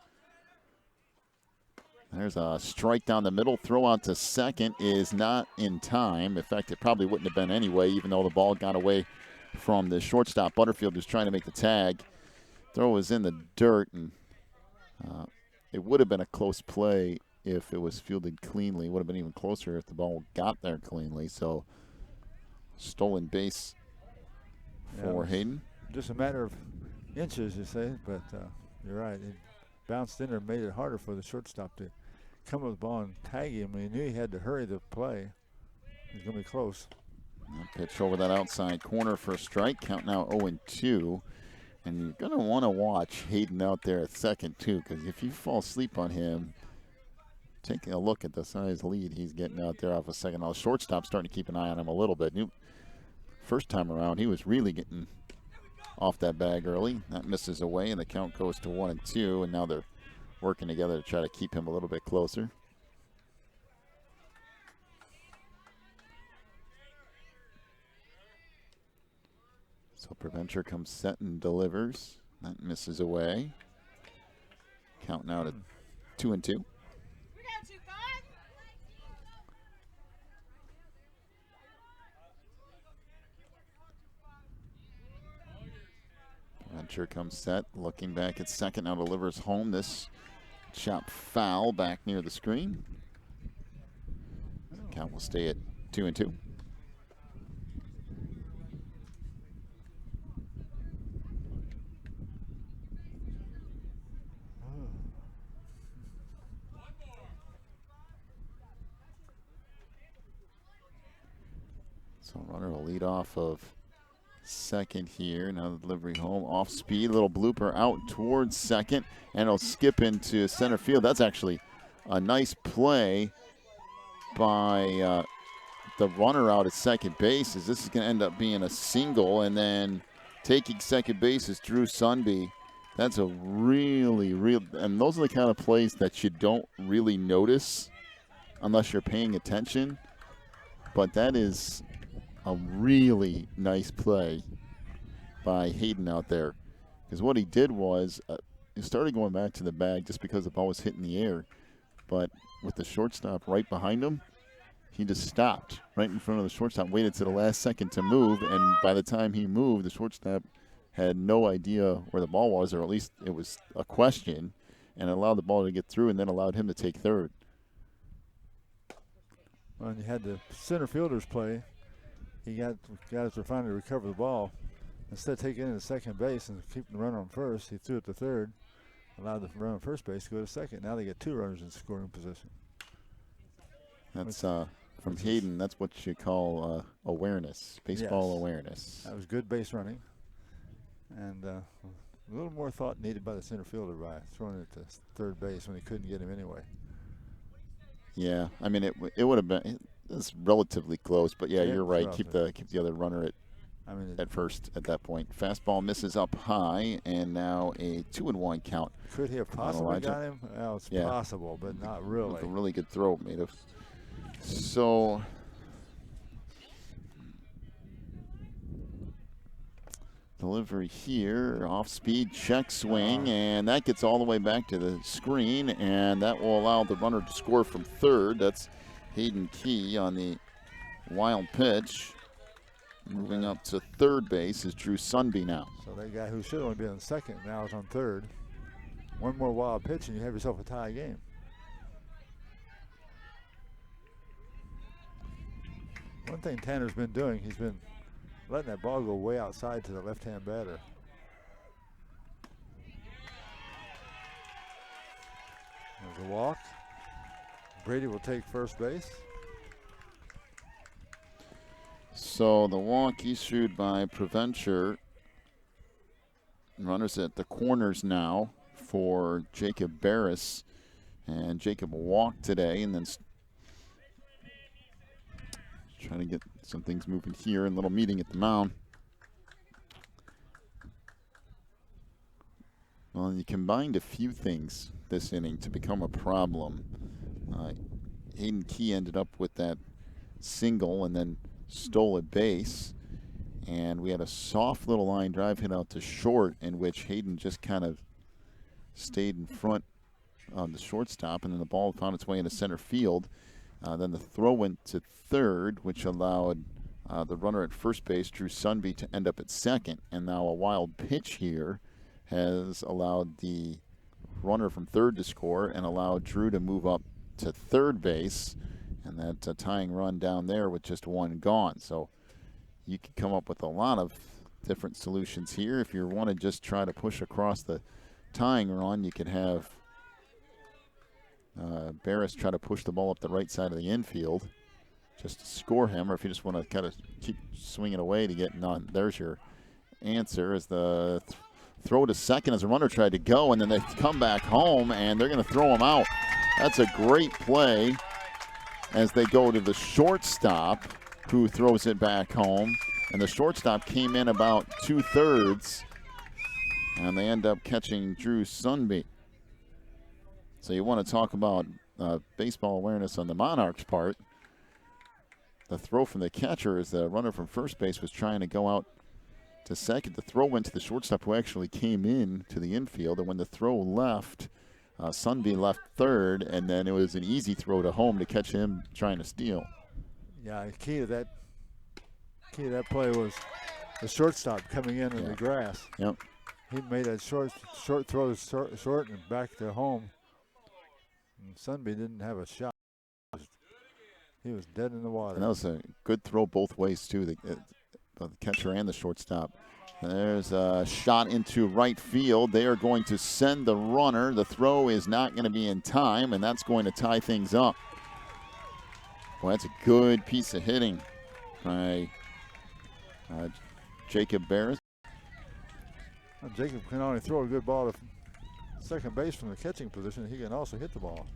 There's a strike down the middle. Throw out to second is not in time. In fact, it probably wouldn't have been anyway, even though the ball got away from the shortstop. Butterfield was trying to make the tag. Throw was in the dirt, and it would have been a close play if it was fielded cleanly. It would have been even closer if the ball got there cleanly. So, stolen base for Hayden. Just a matter of inches, you say, but you're right. It bounced in there and made it harder for the shortstop to come with the ball and tag him. He knew he had to hurry the play. He's going to be close. Pitch over that outside corner for a strike. Count now 0-2. And you're going to want to watch Hayden out there at second, too, because if you fall asleep on him, taking a look at the size lead he's getting out there off a second. Now, the shortstop's starting to keep an eye on him a little bit. First time around, he was really getting off that bag early. That misses away, and the count goes to 1-2, and now they're working together to try to keep him a little bit closer. So Preventer comes set and delivers. That misses away. Count now to 2-2. Preventer comes set, looking back at second, now delivers home. This chop foul back near the screen. Count will stay at 2-2. So runner will lead off of second here. Now the delivery home, off speed, little blooper out towards second, and it'll skip into center field. That's actually a nice play by the runner out at second base, as this is going to end up being a single, and then taking second base is Drew Sunby. That's a and those are the kind of plays that you don't really notice unless you're paying attention, but that is a really nice play by Hayden out there. Because what he did was he started going back to the bag just because the ball was hitting the air. But with the shortstop right behind him, he just stopped right in front of the shortstop, waited to the last second to move, and by the time he moved, the shortstop had no idea where the ball was, or at least it was a question, and allowed the ball to get through and then allowed him to take third. Well, you had the center fielders play. He got guys were trying to recover the ball. Instead of taking it to second base and keeping the runner on first, he threw it to third, allowed the runner on first base to go to second. Now they get 2 runners in scoring position. That's from Hayden. That's what you call awareness, baseball awareness. That was good base running. And a little more thought needed by the center fielder by throwing it to third base when he couldn't get him anyway. Yeah, I mean it would have been it's relatively close, but yeah, you're right. Keep the other runner at first at that point. Fastball misses up high, and now a 2-1 count. Could he have possibly got him? Well, it's possible, but not really. With a really good throw made of. So delivery here, off speed, check swing, and that gets all the way back to the screen, and that will allow the runner to score from third. That's Hayden Key on the wild pitch. Moving up to third base is Drew Sunby now. So that guy who should only be on second now is on third. One more wild pitch and you have yourself a tie game. One thing Tanner's been doing, he's been letting that ball go way outside to the left-hand batter. There's a walk. Brady will take first base. So the walk issued by Preventure. Runners at the corners now for Jacob Barris. And Jacob will walk today and then trying to get some things moving here. And little meeting at the mound. Well, you combined a few things this inning to become a problem. Hayden Key ended up with that single and then stole a base. And we had a soft little line drive hit out to short in which Hayden just kind of stayed in front on the shortstop, and then the ball found its way into center field. Then the throw went to third, which allowed the runner at first base, Drew Sunby, to end up at second. And now a wild pitch here has allowed the runner from third to score and allowed Drew to move up to third base. And that tying run down there with just one gone. So you could come up with a lot of different solutions here. If you want to just try to push across the tying run, you could have Barris try to push the ball up the right side of the infield just to score him, or if you just want to kind of keep swinging away to get none. There's your answer, as the throw to second as the runner tried to go, and then they come back home, and they're going to throw him out. That's a great play as they go to the shortstop, who throws it back home. And the shortstop came in about 2/3, and they end up catching Drew Sunby. So you want to talk about baseball awareness on the Monarchs' part. The throw from the catcher as the runner from first base was trying to go out to second. The throw went to the shortstop, who actually came in to the infield. And when the throw left, Sunby left third, and then it was an easy throw to home to catch him trying to steal. Yeah, the key to that play was the shortstop coming in the grass. Yep. He made that short throw short and back to home. And Sunby didn't have a shot. He was dead in the water. And that was a good throw both ways, too, the catcher and the shortstop. There's a shot into right field. They are going to send the runner. The throw is not going to be in time, and that's going to tie things up. Boy, that's a good piece of hitting by Jacob Barris. Well, Jacob can only throw a good ball to second base from the catching position. He can also hit the ball.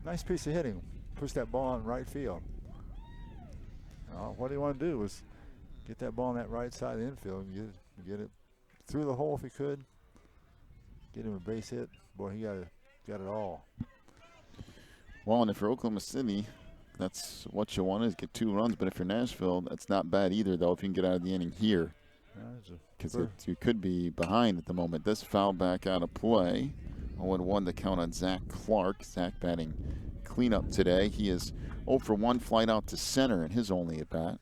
Nice piece of hitting. Push that ball in right field. What he wanted to do was get that ball on that right side of the infield and get it through the hole if he could. Get him a base hit. Boy, he got it all. Well, and if you're Oklahoma City, that's what you want is get 2 runs. But if you're Nashville, that's not bad either, though, if you can get out of the inning here. because you could be behind at the moment. This foul back out of play. 0-1 the count on Zach Clark. Zach batting cleanup today. He is 0 for 1, flight out to center in his only at bat.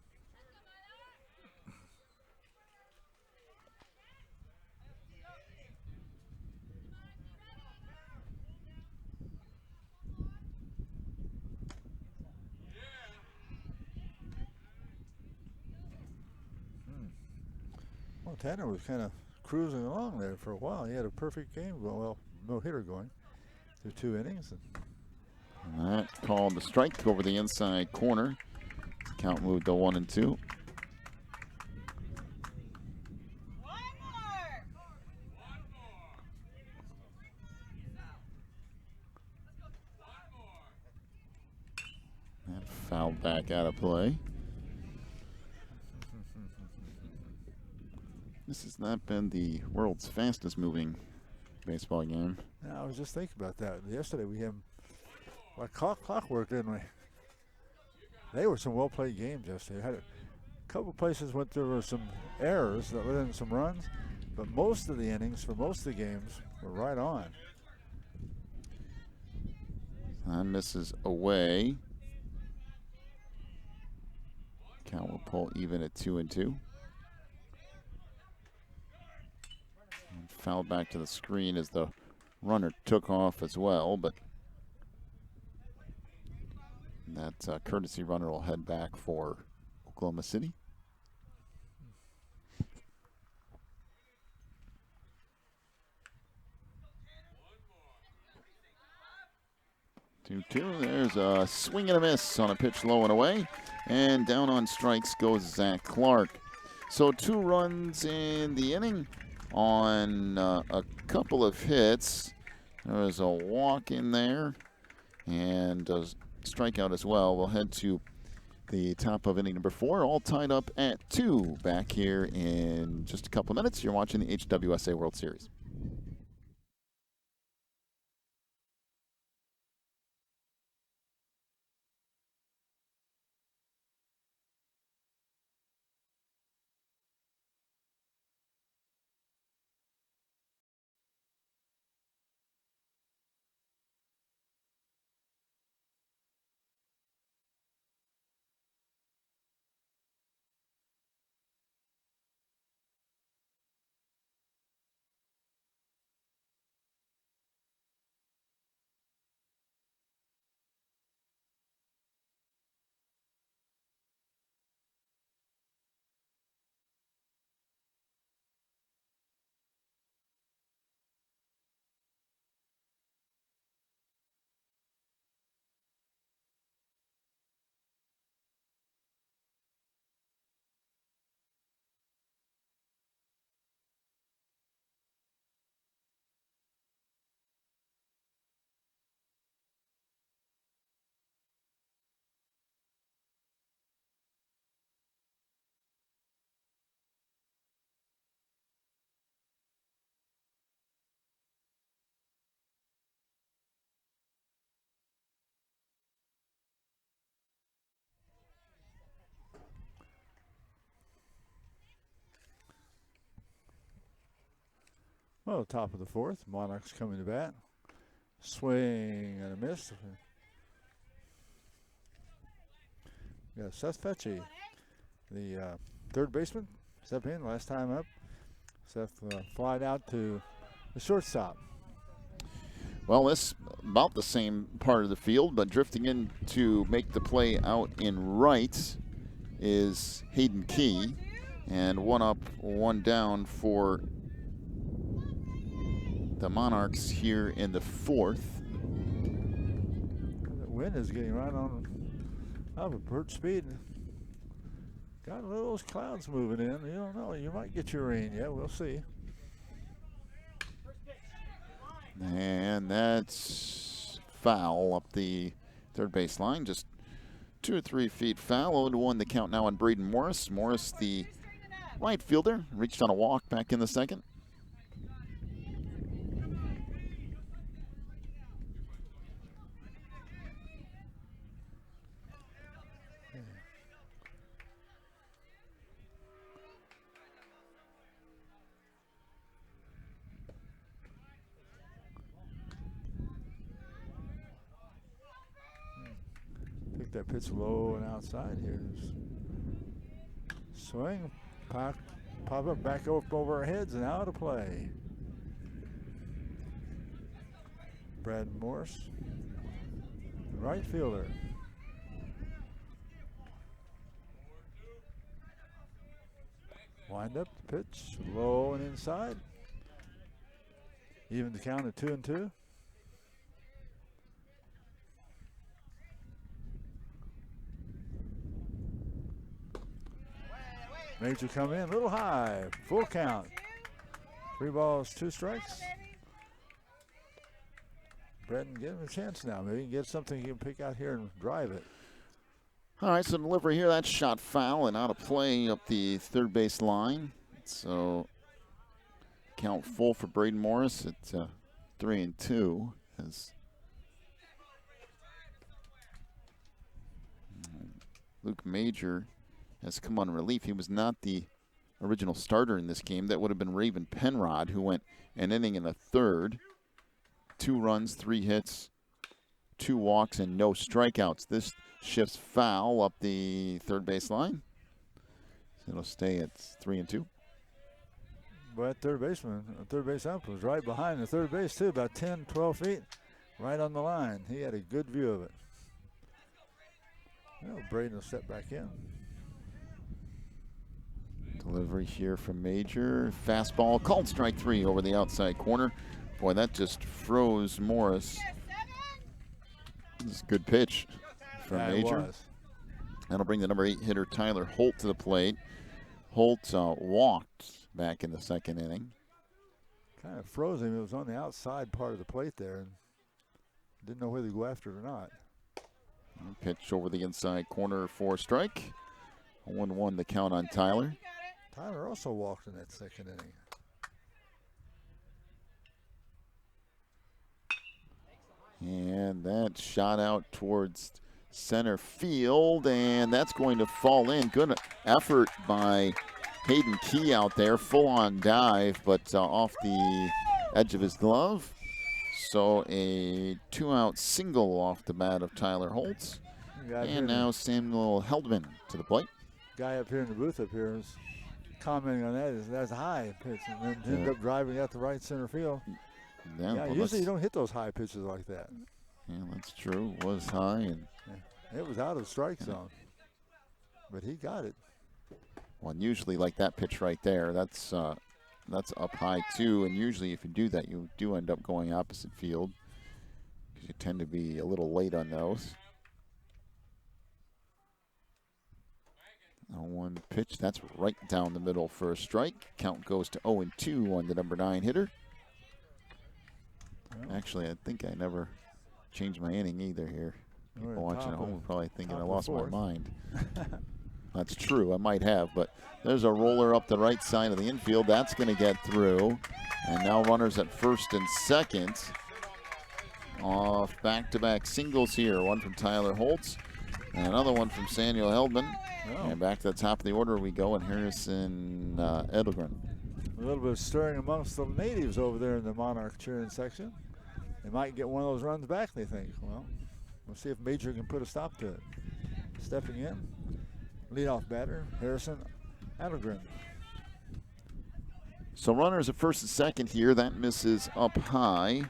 Well, Tanner was kind of cruising along there for a while. He had a perfect game going. Well, no hitter going through 2 innings. And that called the strike over the inside corner. Count moved to 1-2. That fouled back out of play. This has not been the world's fastest moving baseball game. Yeah, I was just thinking about that. Yesterday we had like clockwork, didn't we? They were some well-played games yesterday. Had a couple places went there were some errors that led in some runs, but most of the innings for most of the games were right on. Time misses away. Count will pull even at 2-2. Fouled back to the screen as the runner took off as well, but that courtesy runner will head back for Oklahoma City. 2-2. There's a swing and a miss on a pitch low and away. And down on strikes goes Zach Clark. So 2 runs in the inning on a couple of hits. There was a walk in there and a strikeout as well. We'll head to the top of inning number 4, all tied up at 2. Back here in just a couple of minutes. You're watching the HWSA World Series. Well, top of the 4th, Monarchs coming to bat. Swing and a miss. Yeah, Seth Fetchy, the third baseman, step in last time up. Seth flied out to the shortstop. Well, this about the same part of the field, but drifting in to make the play out in right is Hayden Key. And 1 up, 1 down for the Monarchs here in the 4th. The wind is getting right on up at Burt speed. Got a little of those clouds moving in. You don't know. You might get your rain. Yeah, we'll see. And that's foul up the third base line. Just 2 or 3 feet foul. 0-1 the count now on Braden Morris. Morris, the right fielder, reached on a walk back in the 2nd. that pitch low and outside here. Swing, pop up back up over our heads and out of play. Brad Morris, right fielder. Wind up the pitch, low and inside. Even the count at 2-2. Major come in, a little high, full count. 3 balls, 2 strikes. Bretton, give him a chance now. Maybe he can get something he can pick out here and drive it. All right, some delivery here. That's shot foul and out of play up the third base line. So count full for Braden Morris at 3-2. As Luke Major has come on relief. He was not the original starter in this game. That would have been Raven Penrod, who went an inning and a third. 2 runs, 3 hits, 2 walks, and no strikeouts. This shifts foul up the third base line. So it'll stay at 3-2. But third base ump was right behind the third base too, about 10, 12 feet, right on the line. He had a good view of it. Well, Braden will step back in. Delivery here from Major. Fastball called strike 3 over the outside corner. Boy, that just froze Morris. This is a good pitch from Major. That'll bring the number 8 hitter Tyler Holt to the plate. Holt walked back in the second inning. Kind of froze him. It was on the outside part of the plate there, and didn't know whether to go after it or not. Pitch over the inside corner for a strike. 1-1 the count on Tyler. Tyler also walked in that second inning. And that shot out towards center field, and that's going to fall in. Good effort by Hayden Key out there. Full-on dive, but off the edge of his glove. So a 2-out single off the bat of Tyler Holtz. And now Samuel Heldman to the plate. Guy up here in the booth up here is commenting on that. That's a high pitch, and then ended up driving out the right center field. Yeah, well, usually you don't hit those high pitches like that. Yeah, that's true. It was high, and it was out of the strike zone, but he got it. Well, and usually like that pitch right there, that's up high too. And usually, if you do that, you do end up going opposite field because you tend to be a little late on those. 0-1 pitch. That's right down the middle for a strike. Count goes to 0-2 on the number 9 hitter. Actually, I think I never changed my inning either here. People watching at home are probably thinking I lost my mind. That's true, I might have, but there's a roller up the right side of the infield. That's going to get through. And now runners at first and second. Off back-to-back singles here. One from Tyler Holtz and another one from Samuel Heldman. Oh. And back to the top of the order we go, and Harrison Edelgren. A little bit of stirring amongst the natives over there in the Monarch cheering section. They might get one of those runs back, they think. Well, we'll see if Major can put a stop to it. Stepping in, leadoff batter, Harrison Edelgren. So runners at first and second here. That misses up high.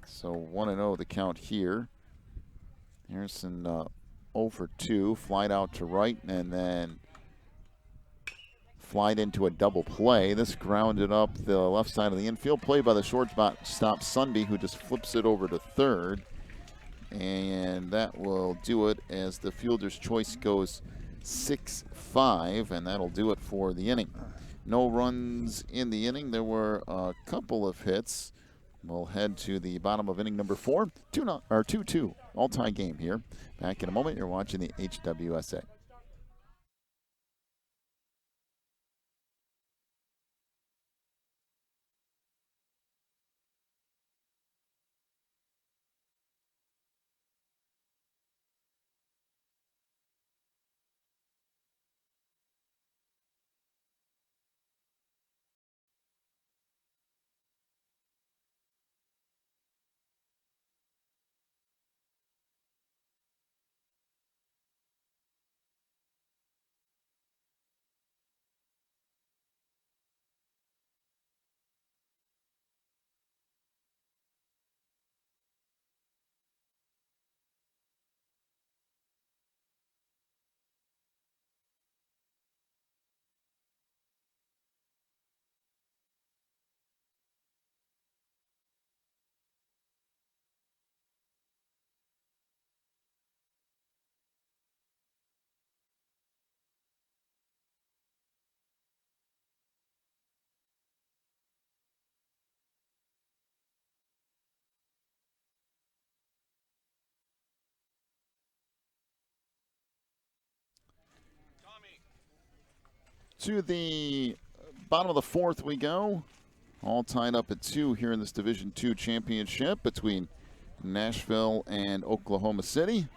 So 1-0 the count here. Harrison 0 for 2, flied out to right, and then flied into a double play. This grounded up the left side of the infield. Play by the shortstop Sunby, who just flips it over to third. And that will do it as the fielder's choice goes 6-5, and that'll do it for the inning. No runs in the inning. There were a couple of hits. We'll head to the bottom of inning number 4. 2-2, all-tie game here. Back in a moment. You're watching the HWSA. To the bottom of the fourth we go. All tied up at 2 here in this Division II championship between Nashville and Oklahoma City.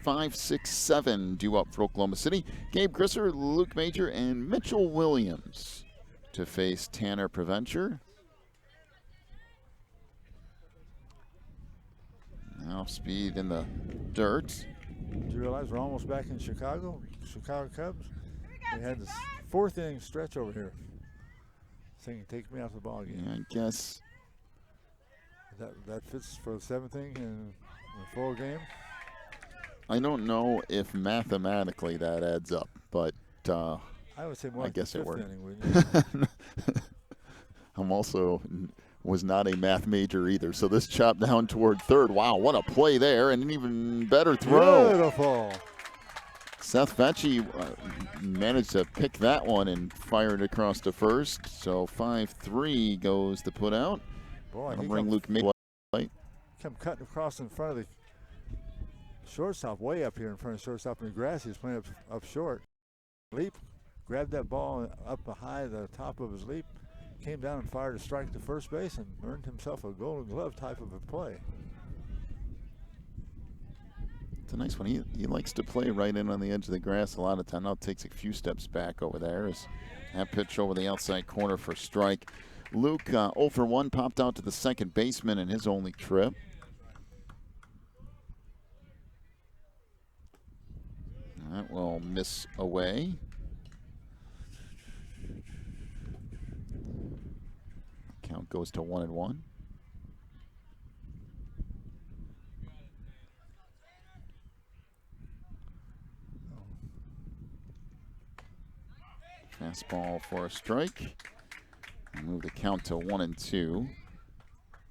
5, 6, 7 due up for Oklahoma City. Gabe Grisser, Luke Major, and Mitchell Williams to face Tanner Preventure. Off speed in the dirt. Did you realize we're almost back in Chicago? Chicago Cubs. We had this 4th inning stretch over here. Thinking take me off the ball game. Yeah, I guess that fits for the 7th inning in the full game. I don't know if mathematically that adds up, but I would say more I like guess the it 5th worked. inning, wouldn't you? I'm also was not a math major either, so this chopped down toward 3rd. Wow, what a play there, and an even better throw. Beautiful. Seth Fetchy managed to pick that one and fire it across to 1st. So 5-3 goes the put out. Boy, That'll bring Luke Major. Come cutting across in front of the shortstop, way up here in front of the shortstop in the grass. He was playing up short. Leap, grabbed that ball up high the top of his leap, came down and fired a strike to first base and earned himself a Golden Glove type of a play. It's a nice one. He likes to play right in on the edge of the grass a lot of time. Now takes a few steps back over there as that pitch over the outside corner for strike. Luke 0 for 1 popped out to the second baseman in his only trip. That will miss away. Count goes to 1-1. Fastball for a strike. Move the count to 1-2.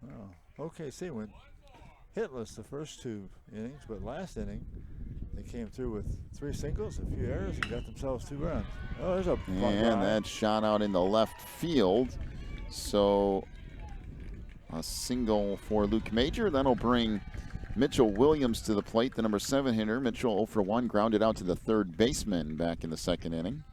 Oh, OKC went hitless the first 2 innings, but last inning they came through with 3 singles, a few errors, and got themselves 2 runs. Oh, there's a and that shot out in the left field. So a single for Luke Major. That'll bring Mitchell Williams to the plate, the number 7 hitter. Mitchell 0 for 1, grounded out to the third baseman back in the second inning.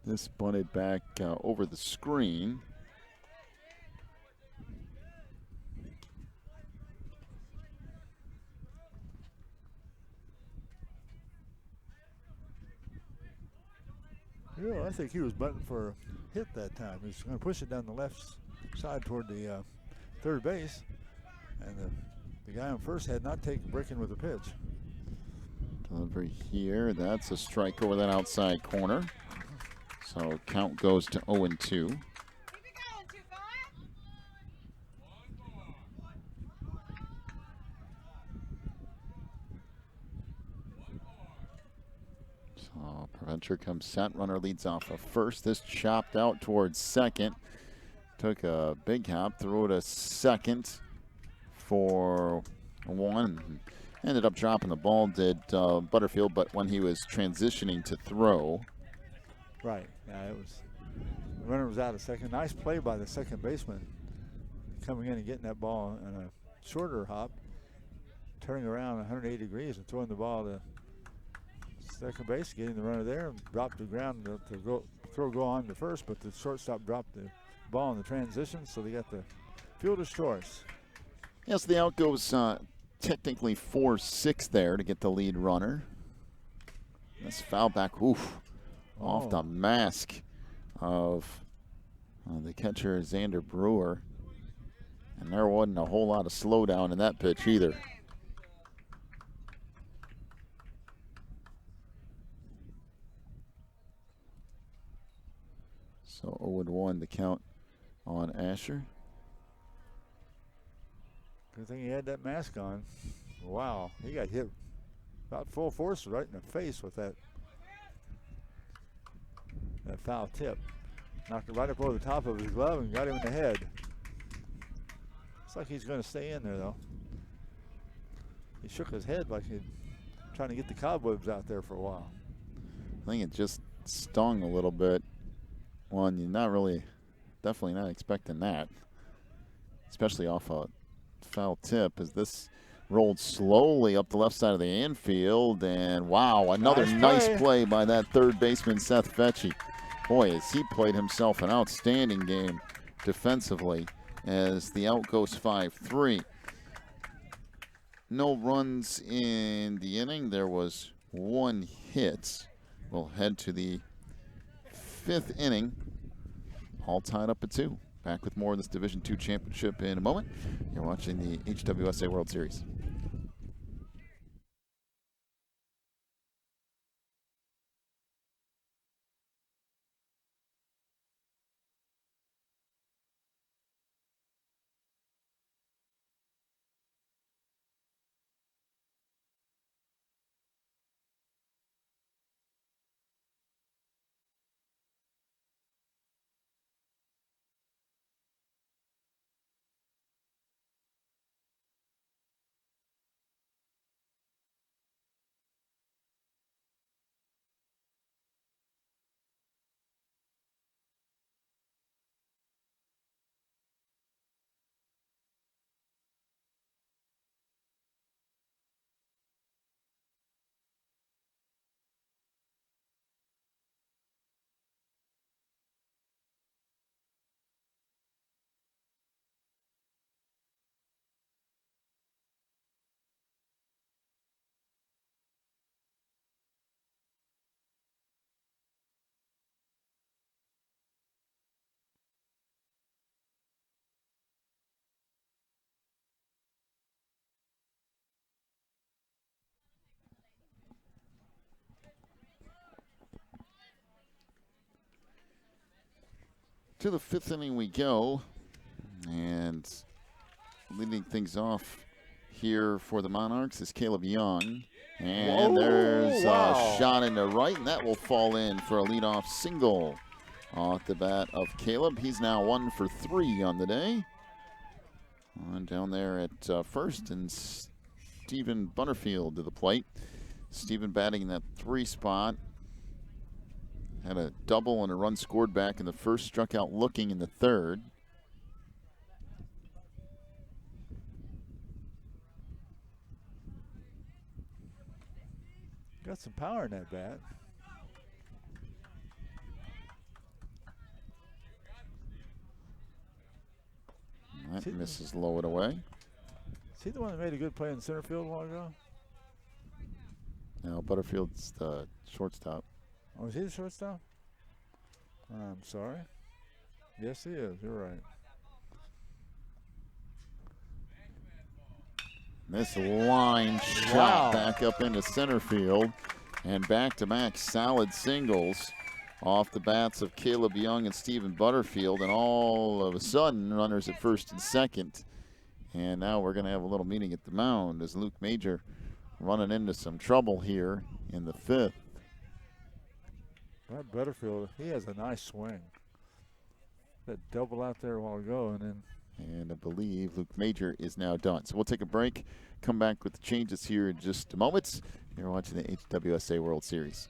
This bunted back over the screen. Yeah, I think he was butting for a hit that time. He's going to push it down the left side toward the third base, and the guy on first had not taken breaking with the pitch. Delivery here. That's a strike over that outside corner. So count goes to 0-2. So Preventure comes set. Runner leads off of first. This chopped out towards second. Took a big hop, threw it a second for 1. Ended up dropping the ball, did Butterfield, but when he was transitioning to throw. Right. Yeah, it was. The runner was out of second. Nice play by the second baseman, coming in and getting that ball in a shorter hop, turning around 180 degrees and throwing the ball to second base, getting the runner there, and dropped to the ground to go on to first, but the shortstop dropped the ball in the transition, so they got the fielder's choice. Yes, the out goes technically 4-6 there to get the lead runner. This foul back, off the mask of the catcher, Xander Brewer. And there wasn't a whole lot of slowdown in that pitch either. So 0-1 the count on Asher. Good thing he had that mask on. Wow, he got hit about full force right in the face with that foul tip. Knocked it right up over the top of his glove and got him in the head. Looks like he's going to stay in there, though. He shook his head like he's trying to get the cobwebs out there for a while. I think it just stung a little bit. One, you're not really, definitely not expecting that, especially off a foul tip as this rolled slowly up the left side of the infield. And wow, another nice play by that third baseman, Seth Fetchy. Boy, has he played himself an outstanding game defensively as the out goes 5-3. No runs in the inning. There was one hit. We'll head to the fifth inning, all tied up at 2. Back with more of this Division II championship in a moment. You're watching the HWSA World Series. To the fifth inning we go, and leading things off here for the Monarchs is Caleb Young. And there's a shot into right, and that will fall in for a leadoff single off the bat of Caleb. He's now 1 for 3 on the day. On down there at first, and Stephen Butterfield to the plate. Stephen batting in that 3 spot. Had a double and a run scored back in the first, struck out looking in the third. Got some power in that bat. That misses low it away. Is he the one that made a good play in center field a while ago? No, Butterfield's the shortstop. Oh, is he the shortstop? I'm sorry. Yes, he is. You're right. This line shot back up into center field, and back-to-back solid singles off the bats of Caleb Young and Stephen Butterfield, and all of a sudden runners at first and second. And now we're going to have a little meeting at the mound as Luke Major running into some trouble here in the fifth. That Butterfield, he has a nice swing. That double out there a while ago, and then. And I believe Luke Major is now done. So we'll take a break, come back with the changes here in just a moment. You're watching the HWSA World Series.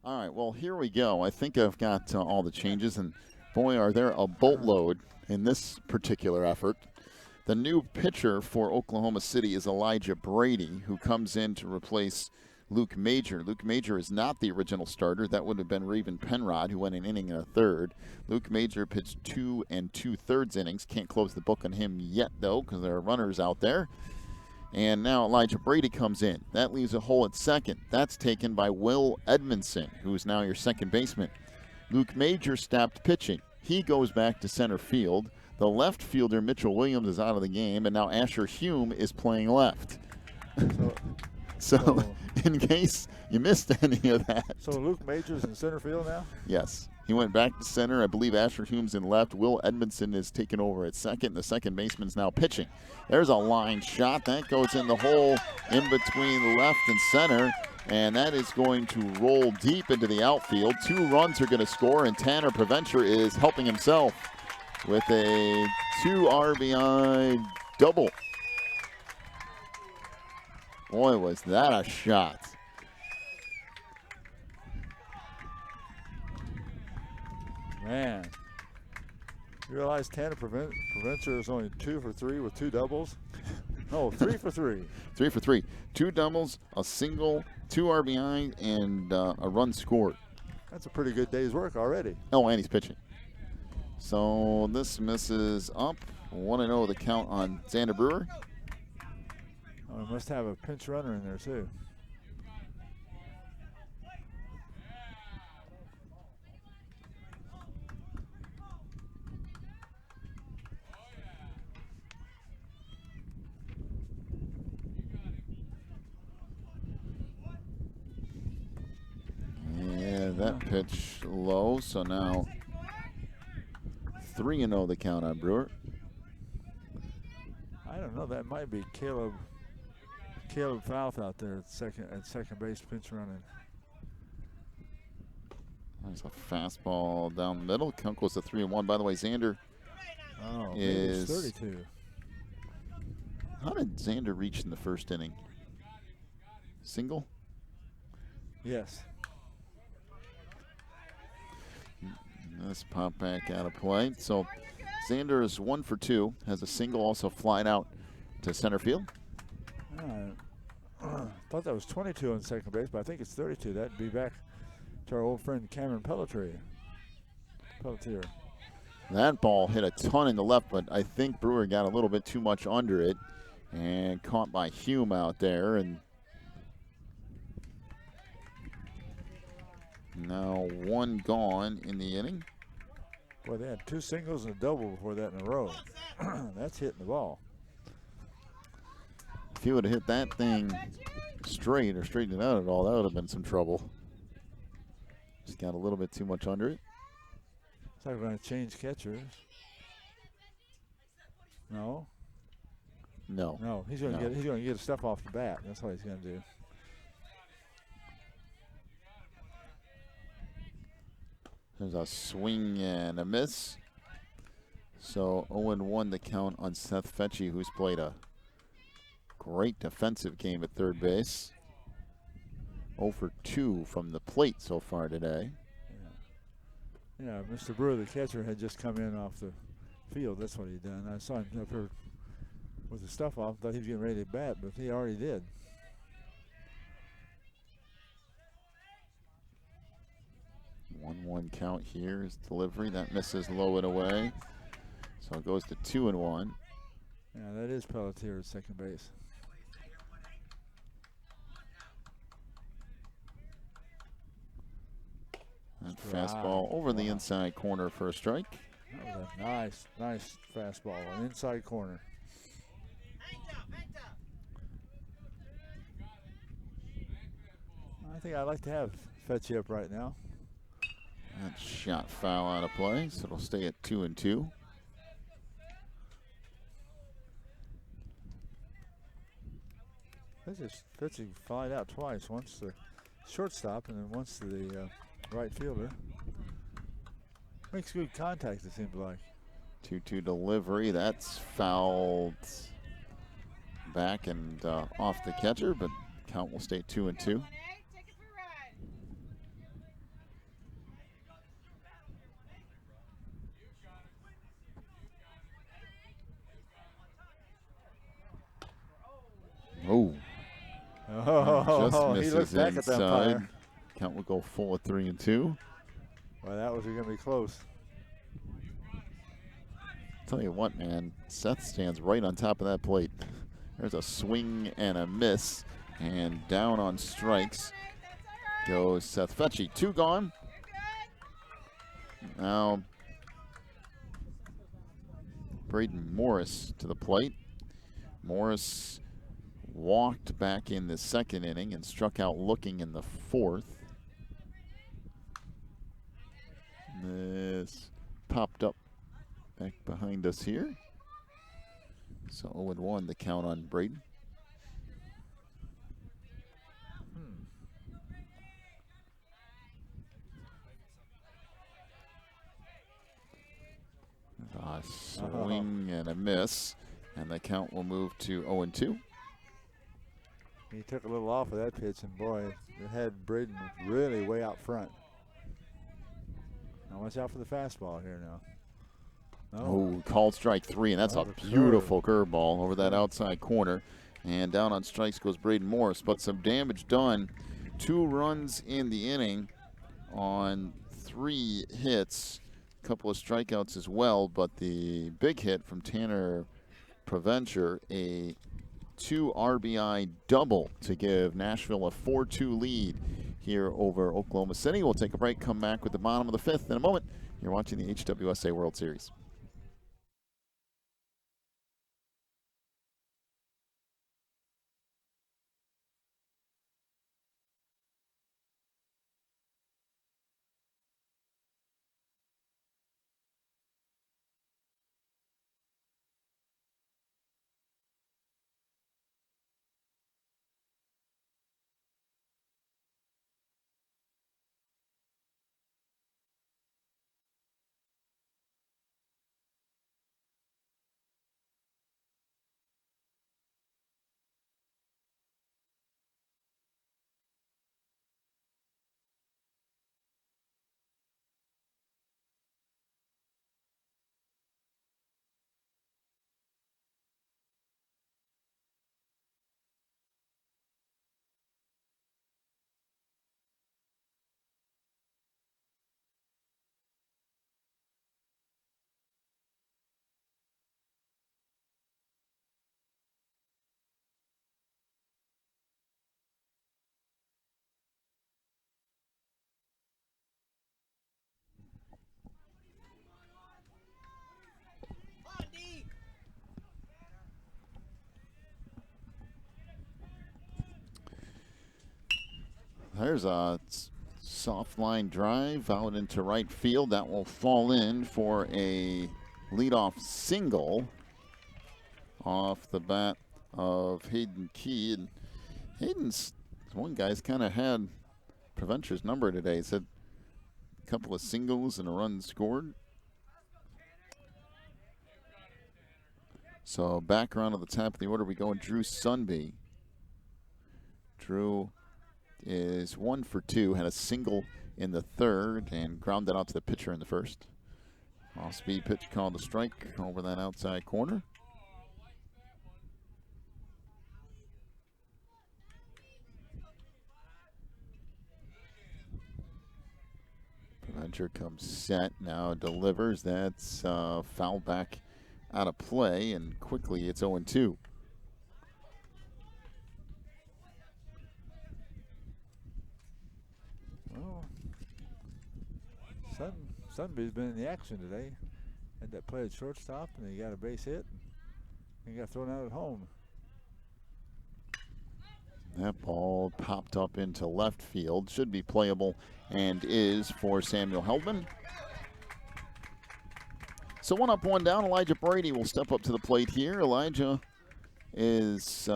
All right, well, here we go. I think I've got all the changes, and boy, are there a boatload in this particular effort. The new pitcher for Oklahoma City is Elijah Brady, who comes in to replace Luke Major. Luke Major is not the original starter. That would have been Raven Penrod, who went an inning and a third. Luke Major pitched 2 2/3 innings. Can't close the book on him yet, though, because there are runners out there. And now Elijah Brady comes in. That leaves a hole at second. That's taken by Will Edmondson, who is now your second baseman. Luke Major stopped pitching. He goes back to center field. The left fielder, Mitchell Williams, is out of the game, and now Asher Hume is playing left. So in case you missed any of that. So Luke Major's in center field now? Yes. He went back to center. I believe Asher Hume's in left. Will Edmondson is taken over at second. The second baseman's now pitching. There's a line shot. That goes in the hole in between left and center. And that is going to roll deep into the outfield. 2 runs are going to score, and Tanner Preventure is helping himself with a 2 RBI double. Boy, was that a shot. Man. You realize Tanner Preventure is only 2 for 3 with 2 doubles? No, 3 for 3. 3 for 3. 2 doubles, a single, 2 RBI, and a run scored. That's a pretty good day's work already. Oh, and he's pitching. So this misses up. 1-0 the count on Xander Brewer. Oh, he must have a pinch runner in there, too. Yeah, that pitch low, so now 3-0 the count on Brewer. I don't know, that might be Caleb Fouth out there at second base pinch running. There's a fastball down the middle. Count goes to 3-1. By the way, Xander is 32. How did Xander reach in the first inning? Single? Yes. Let's pop back out of play. So Xander is 1 for 2. Has a single, also flying out to center field. Thought that was 22 on second base, but I think it's 32. That'd be back to our old friend Cameron Pelletier. That ball hit a ton in the left, but I think Brewer got a little bit too much under it and caught by Hume out there. And now 1 gone in the inning. Boy, they had 2 singles and a double before that in a row. That's hitting the ball. If he would have hit that thing straight or straightened it out at all, that would have been some trouble. Just got a little bit too much under it. Looks like we're going to change catchers. No. No. He's going to get his stuff off the bat. That's what he's going to do. There's a swing and a miss. So 0-1 the count on Seth Fetchy, who's played a great defensive game at third base. 0 for 2 from the plate so far today. Yeah, Mr. Brewer, the catcher, had just come in off the field. That's what he'd done. I saw him up here with the stuff off. Thought he was getting ready to bat, but he already did. One count here is delivery. That misses low and away. So it goes to 2-1. Yeah, that is Pelletier at second base. That fastball over the inside corner for a strike. That was a nice fastball, an inside corner. I think I'd like to have Fetchy up right now. That shot foul out of play, so it'll stay at 2-2. Fetchy flied out twice, once the shortstop and then once the right fielder. Makes good contact, it seems like. 2-2 delivery. That's fouled back and off the catcher, but count will stay 2-2. just he misses looked back at the inside. umpire. Count will go full at 3-2. Well, that was going to be close. Tell you what, man, Seth stands right on top of that plate. There's a swing and a miss, and down on strikes goes Seth Fetchy. 2 gone. Now, Braden Morris to the plate. Morris walked back in the second inning and struck out looking in the fourth. This popped up back behind us here. So 0-1 the count on Braden. A swing and a miss, and the count will move to 0-2. He took a little off of that pitch, and boy, it had Braden really way out front. Now watch out for the fastball here now. Oh, called strike 3, and that's a beautiful curveball over that outside corner. And down on strikes goes Braden Morris, but some damage done. 2 runs in the inning on 3 hits, a couple of strikeouts as well, but the big hit from Tanner Provencher, a 2 RBI double to give Nashville a 4-2 lead here over Oklahoma City. We'll take a break, come back with the bottom of the 5th in a moment. You're watching the HWSA World Series. There's a soft line drive out into right field. That will fall in for a leadoff single off the bat of Hayden Key. And Hayden's one guy's kind of had Provencher's number today. He's had a couple of singles and a run scored. So back around to the top of the order we go, and Drew Sunby. Drew is 1 for 2, had a single in the third and grounded out to the pitcher in the first. Off-speed pitch called a strike over that outside corner. Provencher comes set, now delivers. That's foul back out of play, and quickly it's 0-2. Well, Sunby's been in the action today. Had that play at shortstop, and he got a base hit. And he got thrown out at home. That ball popped up into left field. Should be playable, and is for Samuel Heldman. So 1 up, 1 down. Elijah Brady will step up to the plate here. Elijah is,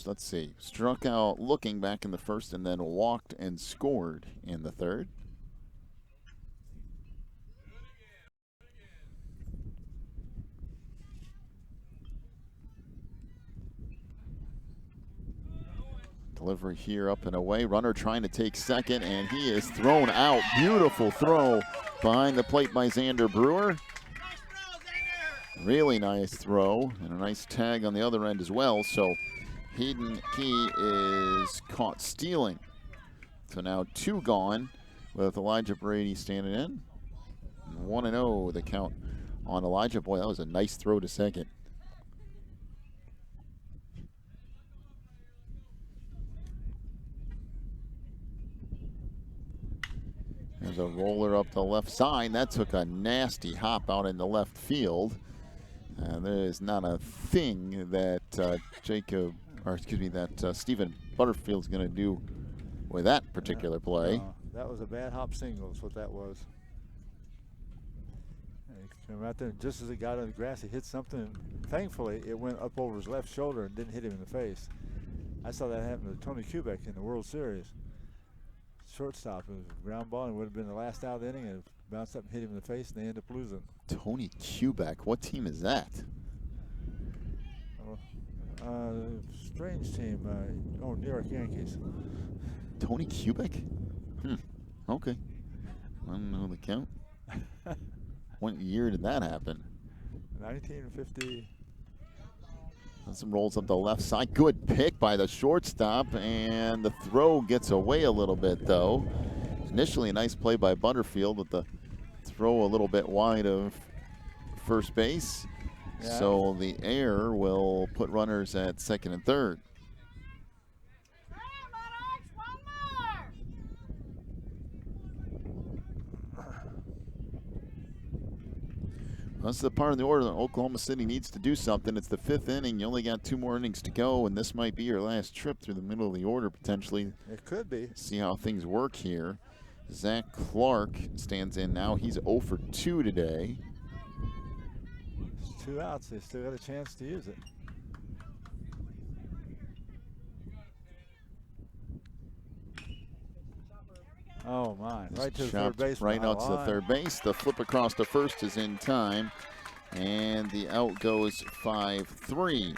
let's see, struck out looking back in the first and then walked and scored in the third. Delivery here up and away. Runner trying to take second, and he is thrown out. Beautiful throw behind the plate by Xander Brewer. Really nice throw, and a nice tag on the other end as well. So Hayden Key is caught stealing. So now 2 gone with Elijah Brady standing in. 1-0 the count on Elijah. Boy, that was a nice throw to second. There's a roller up the left side. That took a nasty hop out in the left field. There is not a thing that Stephen Butterfield's going to do with that particular play. That was a bad hop single is what that was. And right there, just as it got on the grass, he hit something. Thankfully, it went up over his left shoulder and didn't hit him in the face. I saw that happen to Tony Kubek in the World Series. Shortstop, it was a ground ball, and it would have been the last out of the inning, and it bounced up and hit him in the face, and they ended up losing. Tony Kubek, what team is that? Strange team. New York Yankees. Tony Kubek? Okay. I don't know the count. What year did that happen? 1950. This rolls up the left side. Good pick by the shortstop, and the throw gets away a little bit, though. Initially, a nice play by Butterfield, but the throw a little bit wide of first base. Yeah. So the error will put runners at second and third. That's the part of the order that Oklahoma City needs to do something. It's the 5th inning. You only got 2 more innings to go, and this might be your last trip through the middle of the order, potentially. It could be. See how things work here. Zach Clark stands in now. He's 0 for 2 today. It's 2 outs. They still got a chance to use it. Oh, my. Right to the third base. Right out to the third base. The flip across to first is in time. And the out goes 5-3.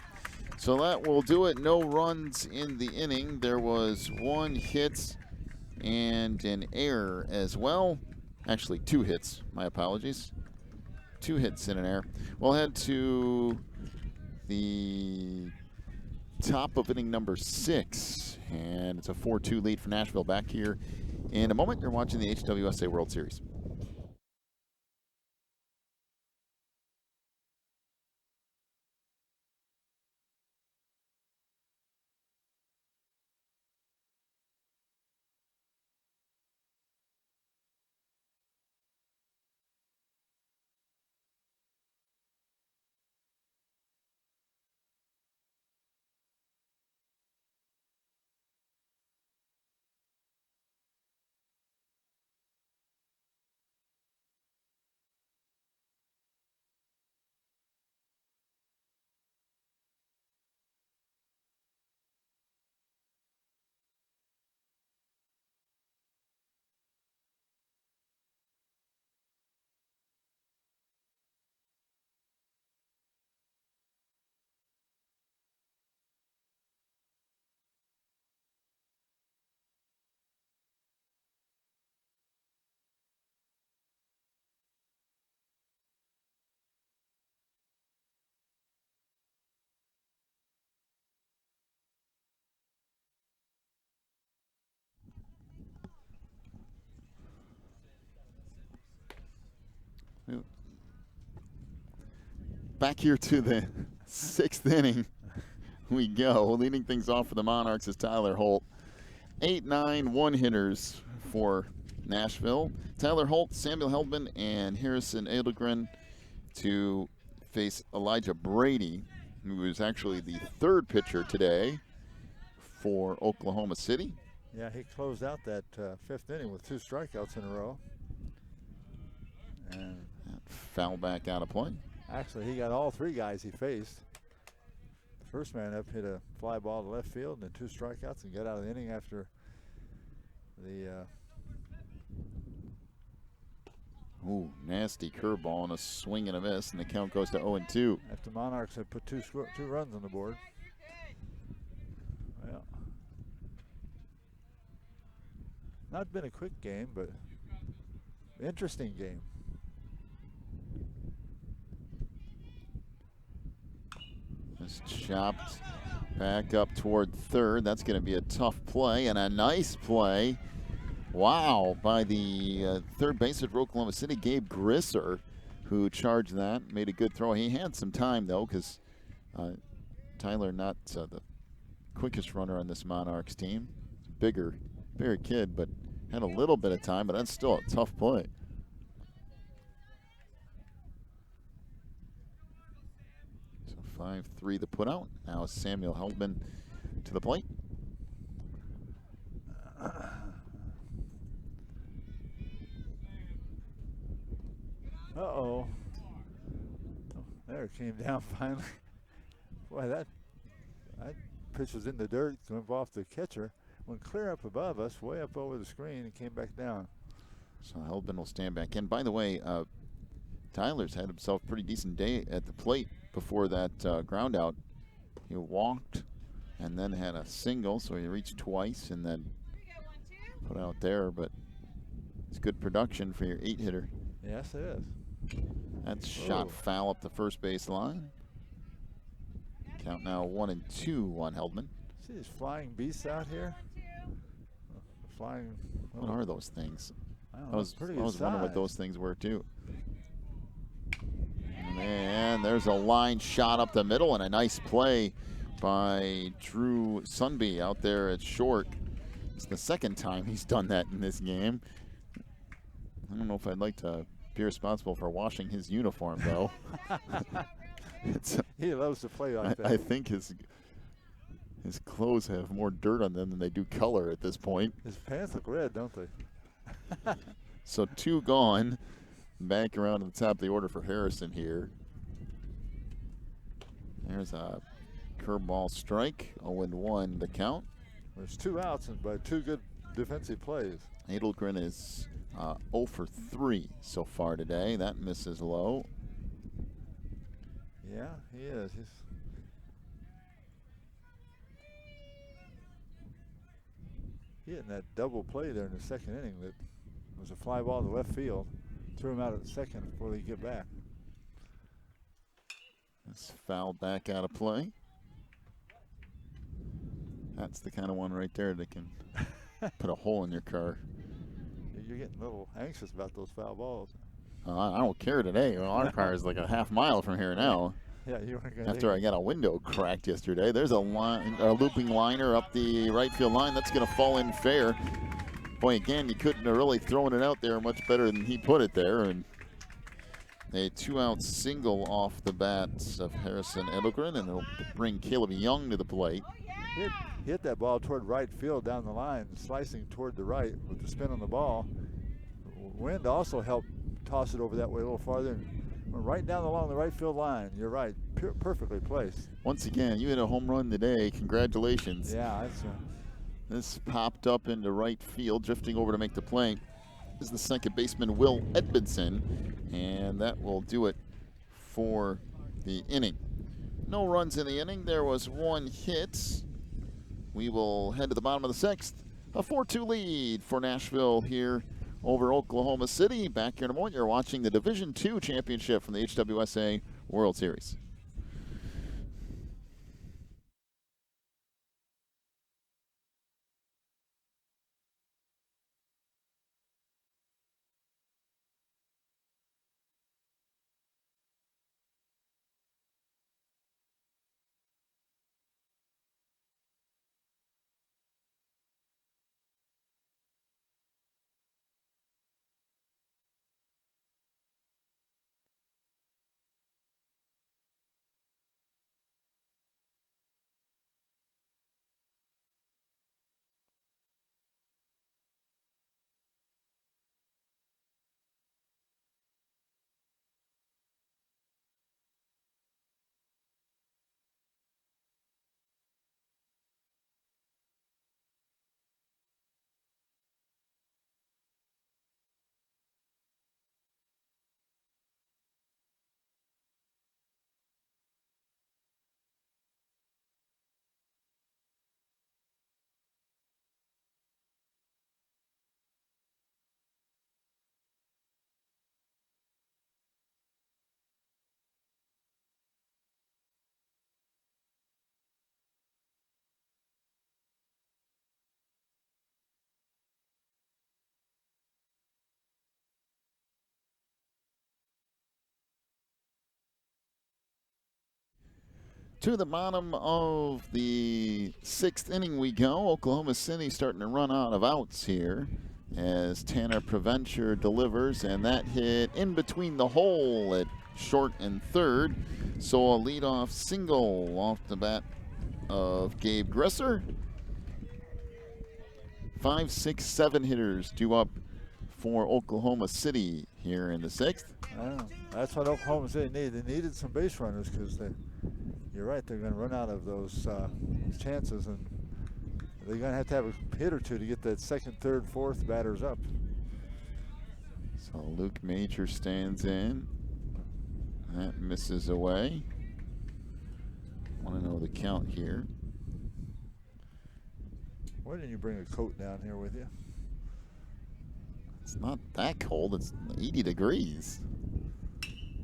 So that will do it. No runs in the inning. There was 1 hit and an error as well. Actually, 2 hits. My apologies. 2 hits and an error. We'll head to the top of inning number 6. And it's a 4-2 lead for Nashville. Back here in a moment. You're watching the HWSA World Series. Back here to the 6th inning we go. Leading things off for the Monarchs is Tyler Holt. 8-9 one-hitters for Nashville. Tyler Holt, Samuel Heldman, and Harrison Edelgren to face Elijah Brady, who is actually the 3rd pitcher today for Oklahoma City. Yeah, he closed out that 5th inning with 2 strikeouts in a row. And foul back out of play. Actually, he got all 3 guys he faced. The first man up hit a fly ball to left field and 2 strikeouts and got out of the inning after the nasty curveball and a swing and a miss, and the count goes to 0-2. After Monarchs had put 2 runs on the board. Well, not been a quick game, but interesting game. Just chopped Back up toward third. That's going to be a tough play and a nice play. Wow, by the third baseman for Oklahoma City, Gabe Grisser, who charged that, made a good throw. He had some time, though, because Tyler not the quickest runner on this Monarchs team. Bigger kid, but had a little bit of time, but that's still a tough play. So 5-3 the put out. Now Samuel Heldman to the plate. Uh-oh. There it came down finally. Boy, that pitch was in the dirt, went off the catcher, went clear up above us, way up over the screen, and came back down. So Heldman will stand back in. By the way, Tyler's had himself a pretty decent day at the plate before that ground out. He walked and then had a single, so he reached twice and then put out there, but it's good production for your 8-hitter. Yes, it is. That's shot foul up the first base line. Count now 1-2 on Heldman. See these flying beasts out here? Flying. What are those things? I don't know. I was wondering what those things were too. And there's a line shot up the middle and a nice play by Drew Sunby out there at short. It's the second time he's done that in this game. I don't know if I'd like to be responsible for washing his uniform, though. He loves to play like that. I think his clothes have more dirt on them than they do color at this point. His pants look red, don't they? So 2 gone. Back around to the top of the order for Harrison here. There's a curveball strike. 0-1 the count. There's 2 outs by 2 good defensive plays. Edelgren is 0 for 3 so far today. That misses low. Yeah, he is. He's hitting that double play there in the second inning that was a fly ball to left field. Threw him out at second before they get back. That's fouled back out of play. That's the kind of one right there that can put a hole in your car. You're getting a little anxious about those foul balls. I don't care today. Well, our car is like a half mile from here now. Yeah, you weren't going to. After I got a window cracked yesterday, there's a looping liner up the right field line. That's going to fall in fair. Boy, again, you couldn't have really thrown it out there much better than he put it there. And a 2-out single off the bats of Harrison Edelgren, and it'll bring Caleb Young to the plate. He hit that ball toward right field down the line, slicing toward the right with the spin on the ball. Wind also helped toss it over that way a little farther. Went right down along the right field line. You're right, perfectly placed. Once again, you hit a home run today. Congratulations. Yeah, that's This popped up into right field, drifting over to make the play is the second baseman, Will Edmondson, and that will do it for the inning. No runs in the inning. There was 1 hit. We will head to the bottom of the 6th. A 4-2 lead for Nashville here over Oklahoma City. Back here in a moment, you're watching the Division II championship from the HWSA World Series. To the bottom of the 6th inning we go. Oklahoma City starting to run out of outs here as Tanner Preventure delivers, and that hit in between the hole at short and third. So a leadoff single off the bat of Gabe Grisser. 5, 6, 7 hitters due up for Oklahoma City here in the 6th. That's what Oklahoma City needed. They needed some base runners because you're right, they're going to run out of those chances, and they're going to have a hit or two to get that second, third, fourth batters up. So Luke Major stands in. That misses away. Want to know the count here. Why didn't you bring a coat down here with you? It's not that cold. It's 80 degrees.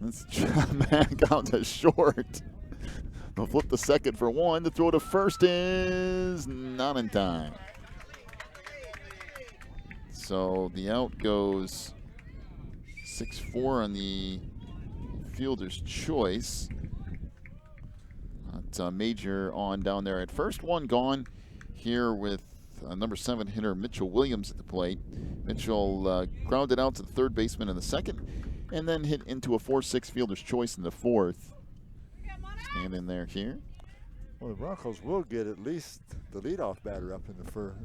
Let's drop back out to short. They'll flip the second for one. The throw to first is not in time. So the out goes 6-4 on the fielder's choice. It's a Major on down there at first. One gone here with number 7 hitter Mitchell Williams at the plate. Mitchell grounded out to the third baseman in the second and then hit into a 4-6 fielder's choice in the fourth. Stand in there here. Well, the Broncos will get at least the leadoff batter up in the first.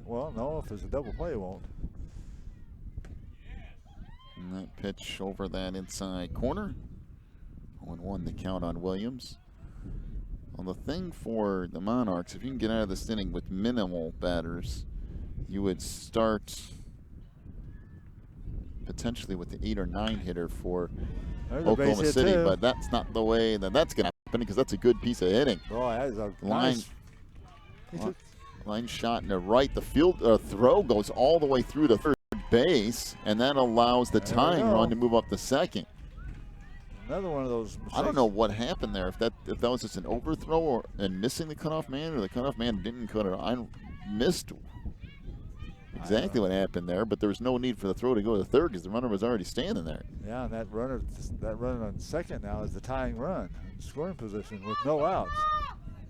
Well, no, if there's a double play, it won't. And that pitch over that inside corner. 0-1 the count on Williams. Well, the thing for the Monarchs, if you can get out of this inning with minimal batters, you would start potentially with the 8 or 9 hitter for Oklahoma City, but that's not the way that's going to happen because that's a good piece of hitting. Oh, that is a line shot in the right. The field throw goes all the way through the third base, and that allows the tying run to move up the second. Another one of those mistakes. I don't know what happened there. If that was just an overthrow and missing the cutoff man, or the cutoff man didn't cut it. I missed exactly what happened there, but there was no need for the throw to go to third because the runner was already standing there. Yeah, and that runner on second now is the tying run, scoring position with no outs.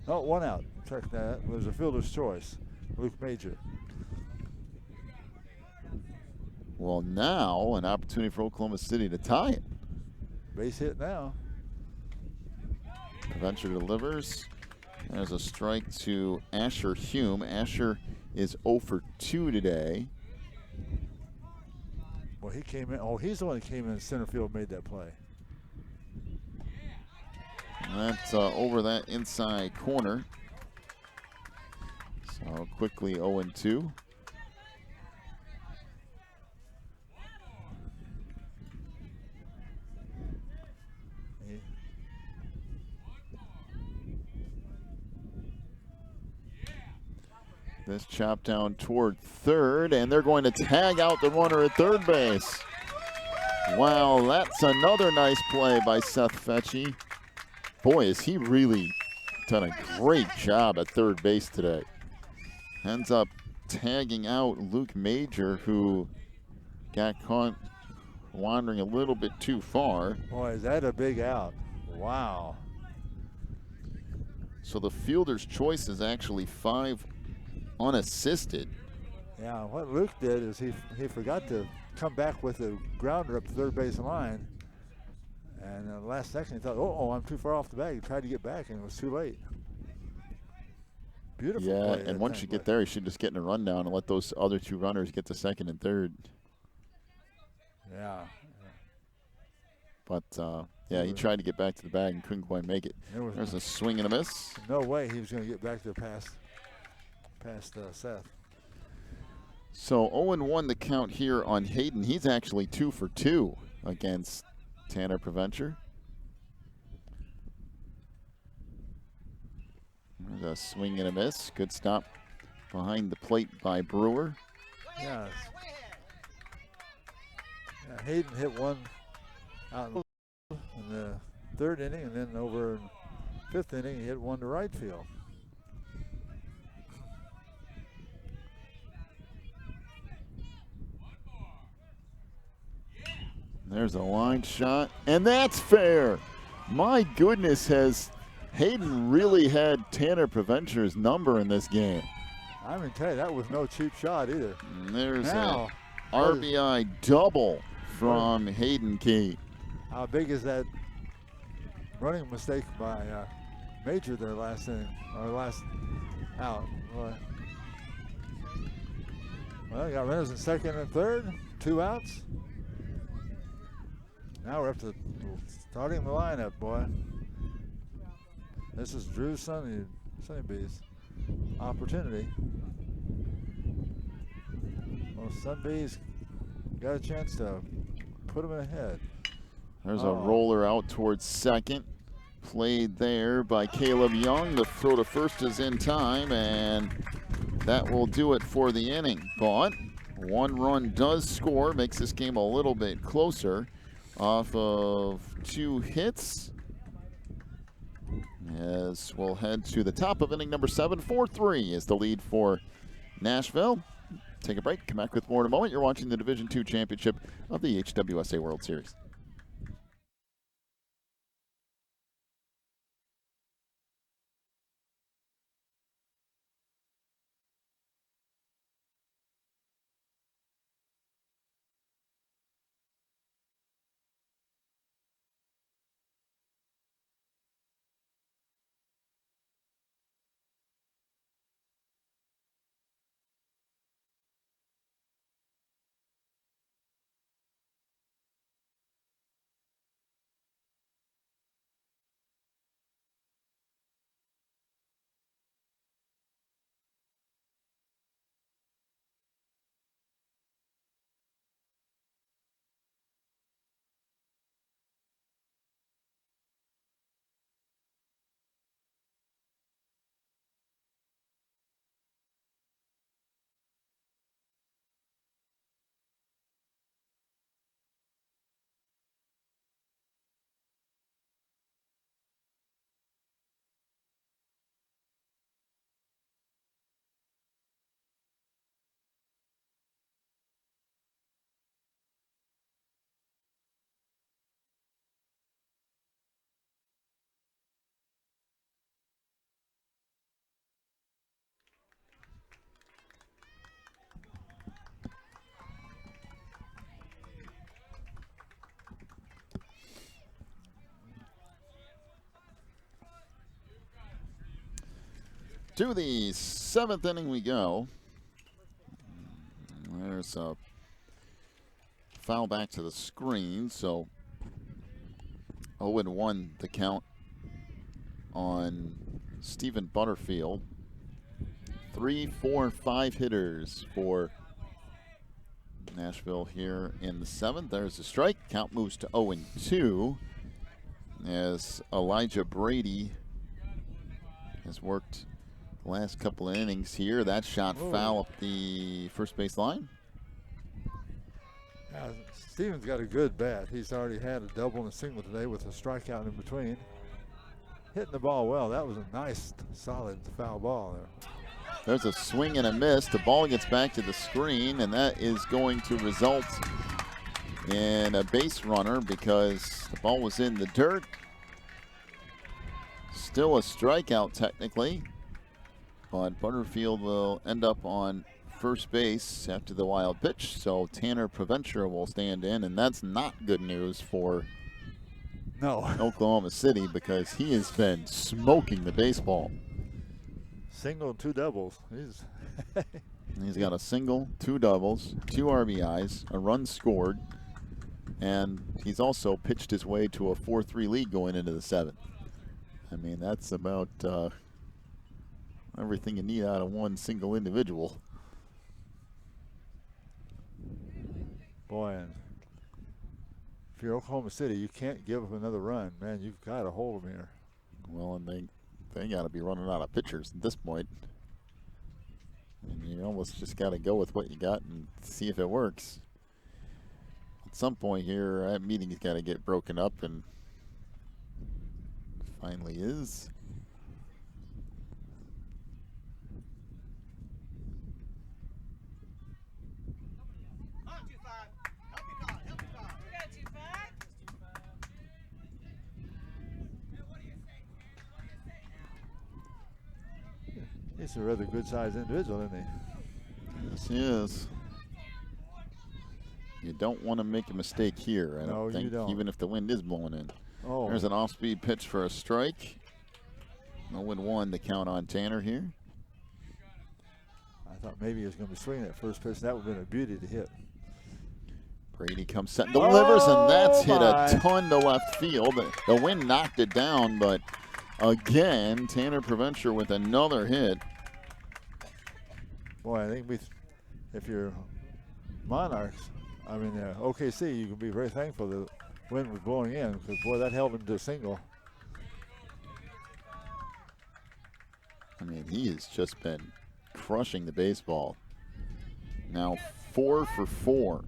No, 1 out. Check that. It was a fielder's choice. Luke Major. Well, now an opportunity for Oklahoma City to tie it. Base hit now. Preventure delivers. There's a strike to Asher Hume. Asher is 0 for 2 today. Well, he came in. Oh, he's the one that came in center field, made that play. And that's over that inside corner. So quickly 0-2. This chop down toward third, and they're going to tag out the runner at third base. Wow, that's another nice play by Seth Fetchy. Boy, has he really done a great job at third base today. Ends up tagging out Luke Major, who got caught wandering a little bit too far. Boy, is that a big out. Wow. So the fielder's choice is actually 5 unassisted. Yeah, what Luke did is he forgot to come back with a grounder up the third base line. And last second he thought, oh, I'm too far off the bag. He tried to get back and it was too late. Beautiful play. Yeah, and once you get there, you should just get in a rundown and let those other 2 runners get to second and third. Yeah. But, yeah, he tried to get back to the bag and couldn't quite make it. There's a swing and a miss. No way he was going to get back there past Seth. So 0-1 the count here on Hayden. He's actually 2 for 2 against Tanner Preventure. There's a swing and a miss. Good stop behind the plate by Brewer. Yeah. Hayden hit one out in the third inning, and then over in fifth inning he hit one to right field. There's a line shot, and that's fair. My goodness, has Hayden really had Tanner Prevention's number in this game. I'm going to tell you, that was no cheap shot either. And there's now, a RBI double from Hayden Key. How big is that running mistake by Major there last inning, or last out? Well, you got runners in second and third, 2 outs. Now we're up to starting the lineup, boy. This is Drew Sunnybee's opportunity. Well, Sunbee's got a chance to put him ahead. There's a roller out towards second. Played there by Caleb Young. The throw to first is in time, and that will do it for the inning. But 1 run does score, makes this game a little bit closer off of 2 hits. As we'll head to the top of inning number 7. 4-3 is the lead for Nashville. Take a break, come back with more in a moment. You're watching the Division II Championship of the HWSA World Series. To the 7th inning we go. There's a foul back to the screen, so 0-1 the count on Stephen Butterfield. 3, 4, 5 hitters for Nashville here in the 7th. There's a strike. Count moves to 0-2 as Elijah Brady has worked last couple of innings here. That shot foul up the first base line. Steven's got a good bat. He's already had a double and a single today with a strikeout in between. Hitting the ball well. That was a nice, solid foul ball there. There's a swing and a miss. The ball gets back to the screen, and that is going to result in a base runner because the ball was in the dirt. Still a strikeout technically. But Butterfield will end up on first base after the wild pitch, so Tanner Preventure will stand in, and that's not good news for Oklahoma City because he has been smoking the baseball. Single, 2 doubles. He's got a single, 2 doubles, 2 RBIs, a run scored, and he's also pitched his way to a 4-3 lead going into the 7th. I mean, that's about everything you need out of one single individual. Boy, and if you're Oklahoma City, you can't give up another run. Man, you've got to hold them here. Well, and they got to be running out of pitchers at this point. And you almost just got to go with what you got and see if it works. At some point here, that meeting's got to get broken up, and finally is. He's a rather good-sized individual, isn't he? Yes, he is. You don't want to make a mistake here, I don't think, you don't. even if the wind is blowing in. Oh. There's an off-speed pitch for a strike. 0-1 to count on Tanner here. I thought maybe he was going to be swinging that first pitch. That would have been a beauty to hit. Brady comes set and delivers, and that's hit my. a ton to left field. The wind knocked it down, but again, Tanner Preventure with another hit. Boy, I think if you're Monarchs, OKC, you can be very thankful the wind was blowing in, because, boy, that held him to a single. I mean, he has just been crushing the baseball. Now 4 for 4.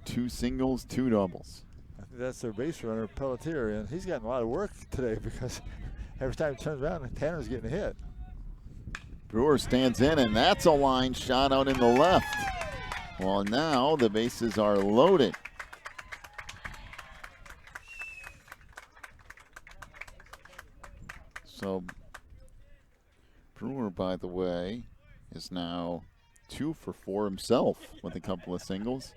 2 singles, 2 doubles. I think that's their base runner, Pelletier, and he's gotten a lot of work today because every time he turns around, Tanner's getting hit. Brewer stands in, and that's a line shot out in the left. Well, now the bases are loaded. So Brewer, by the way, is now 2 for 4 himself with a couple of singles.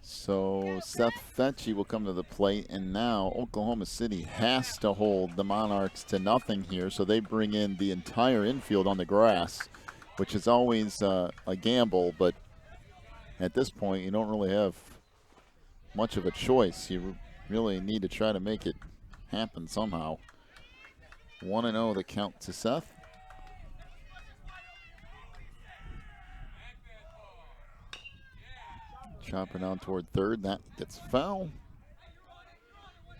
So Seth Fetchy will come to the plate, and now Oklahoma City has to hold the Monarchs to nothing here, so they bring in the entire infield on the grass, which is always a gamble, but at this point you don't really have much of a choice. You really need to try to make it happen somehow. 1-0 the count to Seth. Chopper down toward third. That gets foul.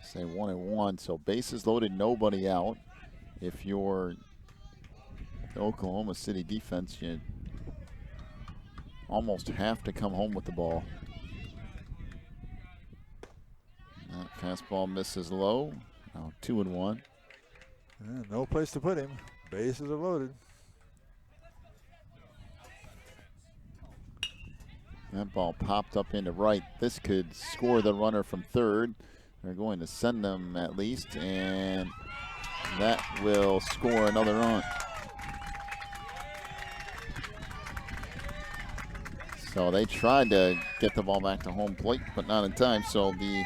Say 1-1. So bases loaded, nobody out. If you're the Oklahoma City defense, you almost have to come home with the ball. That fastball misses low. Now 2-1. Yeah, no place to put him. Bases are loaded. That ball popped up into right. This could score the runner from third. They're going to send them at least, and that will score another run. So they tried to get the ball back to home plate, but not in time. So the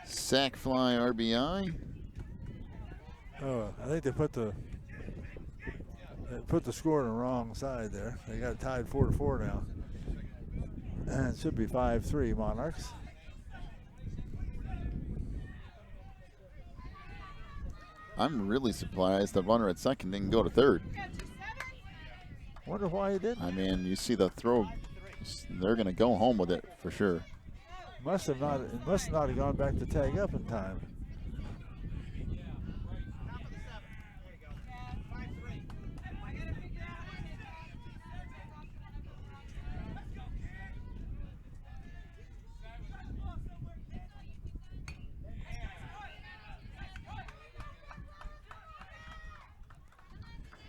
sac fly RBI. Oh, I think they put the score on the wrong side there. They got it tied 4-4 now. And it should be 5-3 Monarchs. I'm really surprised the runner at second didn't go to third. Wonder why he didn't. I mean, you see the throw. They're going to go home with it for sure. It must not have gone back to tag up in time.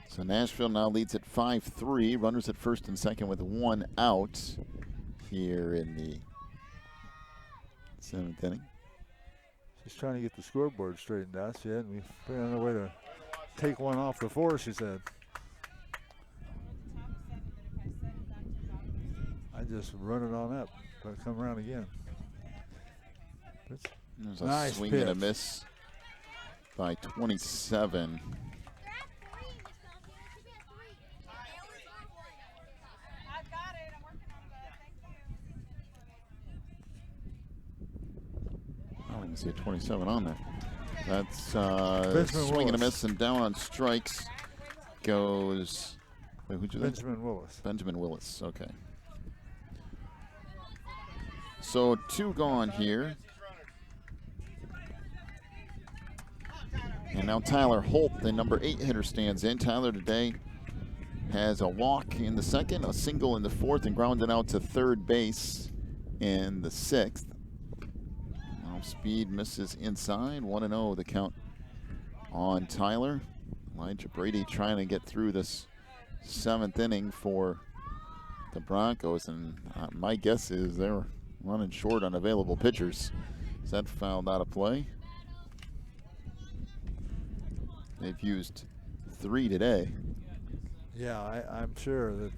So Nashville now leads at 5-3. Runners at first and second with 1 out here in the 7th inning. She's trying to get the scoreboard straightened out. She hadn't been figuring out a way to take one off the 4, she said. I just run it on up, but come around again. There's a nice swing pitch. and a miss by 27. I don't even see a 27 on there. That's swing and a miss, and down on strikes goes. Wait, who'd you think? Benjamin Willis. Benjamin Willis. Okay. So 2 gone here. And now Tyler Holt, the number 8 hitter, stands in. Tyler today has a walk in the second, a single in the fourth, and grounded out to third base in the 6th. Now speed misses inside. 1-0 the count on Tyler. Elijah Brady trying to get through this 7th inning for the Broncos, and my guess is they're running short on available pitchers. Is that fouled out of play? They've used 3 today. Yeah, I'm sure that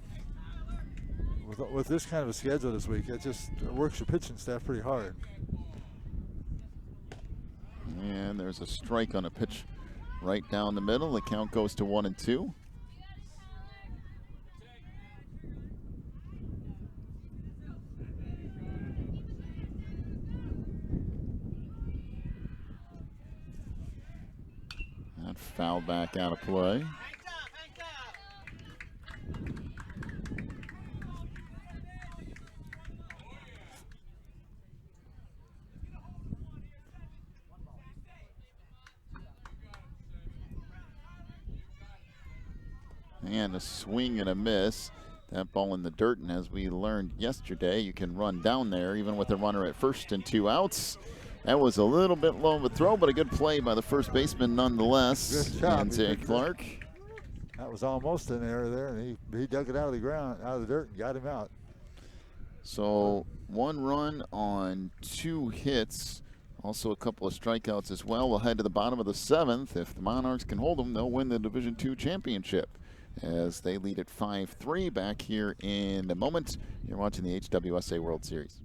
with this kind of a schedule this week, it just works your pitching staff pretty hard. And there's a strike on a pitch right down the middle. The count goes to 1-2. That foul back out of play. And a swing and a miss. That ball in the dirt, and as we learned yesterday, you can run down there even with a runner at first and 2 outs. That was a little bit low of a throw, but a good play by the first baseman nonetheless. Good job. And Clark. That was almost an error there, and he dug it out of the ground, out of the dirt, and got him out. So 1 run on 2 hits. Also a couple of strikeouts as well. We'll head to the bottom of the 7th. If the Monarchs can hold them, they'll win the Division II championship, as they lead at 5-3 back here in a moment. You're watching the HWSA World Series.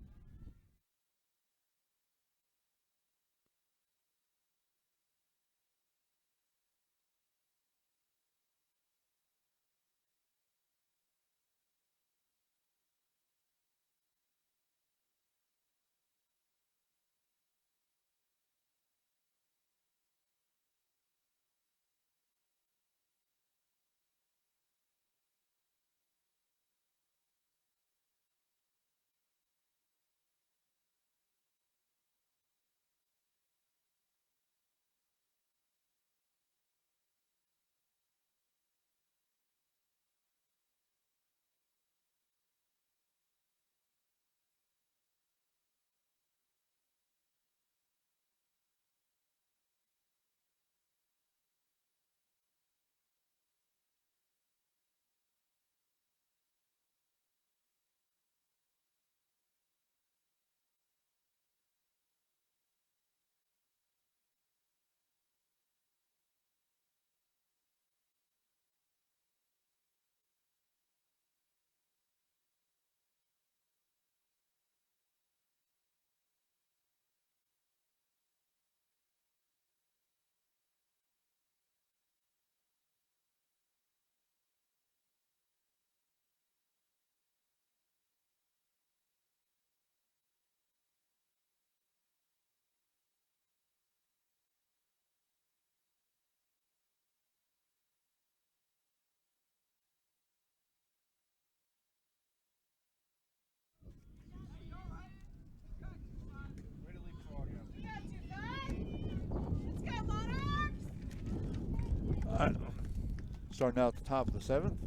Starting out at the top of the 7th,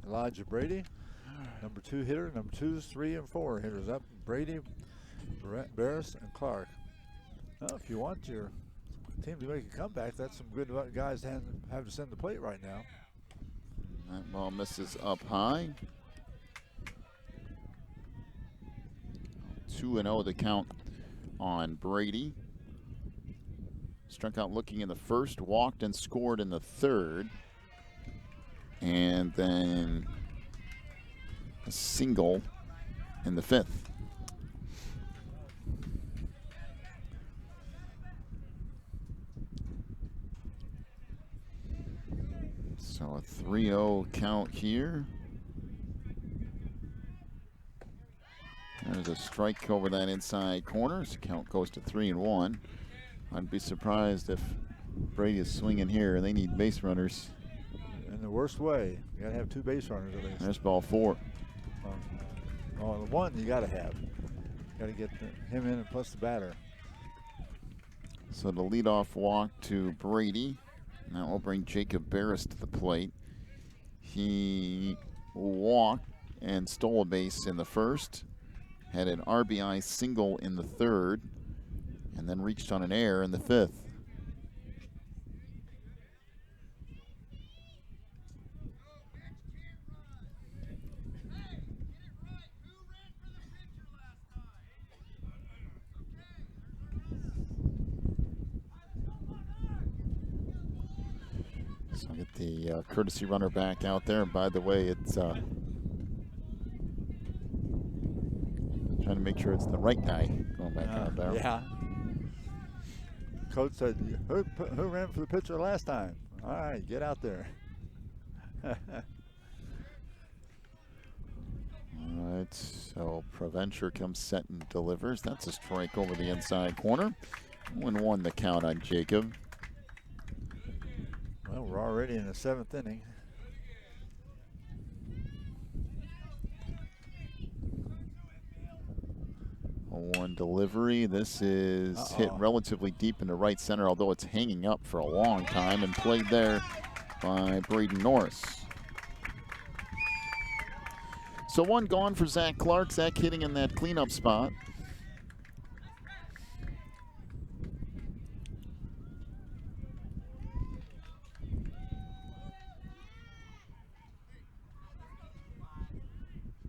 Elijah Brady, number 2 hitter. Number 2s, 3, and 4 hitters up. Brady, Barris, and Clark. Well, if you want your team to make a comeback, that's some good guys to have to send the plate right now. That ball misses up high. 2-0 the count on Brady. Struck out looking in the first, walked and scored in the 3rd. And then a single in the 5th. So a 3-0 count here. There's a strike over that inside corner. So count goes to 3-1. I'd be surprised if Brady is swinging here. They need base runners. In the worst way, you gotta have 2 base runners at least. There's ball 4. The one you gotta have. Gotta get him in and plus the batter. So the leadoff walk to Brady. Now we'll bring Jacob Barris to the plate. He walked and stole a base in the 1st, had an RBI single in the 3rd, and then reached on an error in the 5th. So I get the courtesy runner back out there. And by the way, it's trying to make sure it's the right guy going back out there. Yeah. Coach said, who ran for the pitcher last time? All right, get out there. All right, so Provencher comes set and delivers. That's a strike over the inside corner. 1-1 the count on Jacob. Well, we're already in the 7th inning. One delivery. This is hit relatively deep into right center, although it's hanging up for a long time, and played there by Braden Norris. So one gone for Zach Clark. Zach hitting in that cleanup spot.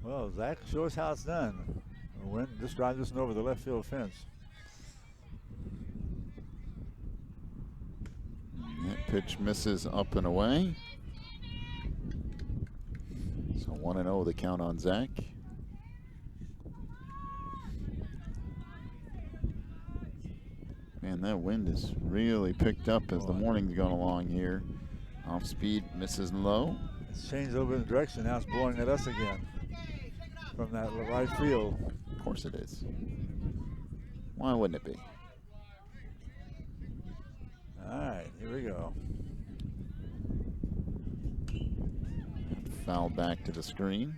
Well, Zach, show us how it's done. Just drive this one over the left field fence. That pitch misses up and away. So 1-0 the count on Zach. Man, that wind is really picked up as the morning's going along here. Off speed, misses low. It's changed over in direction. Now it's blowing at us again from that right field. Of course it is. Why wouldn't it be? All right, here we go. Foul back to the screen.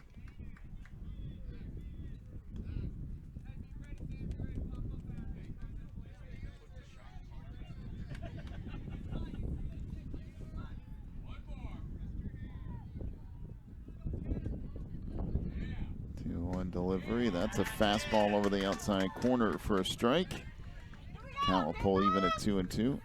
Delivery. That's a fastball over the outside corner for a strike. Count will pull even at 2-2.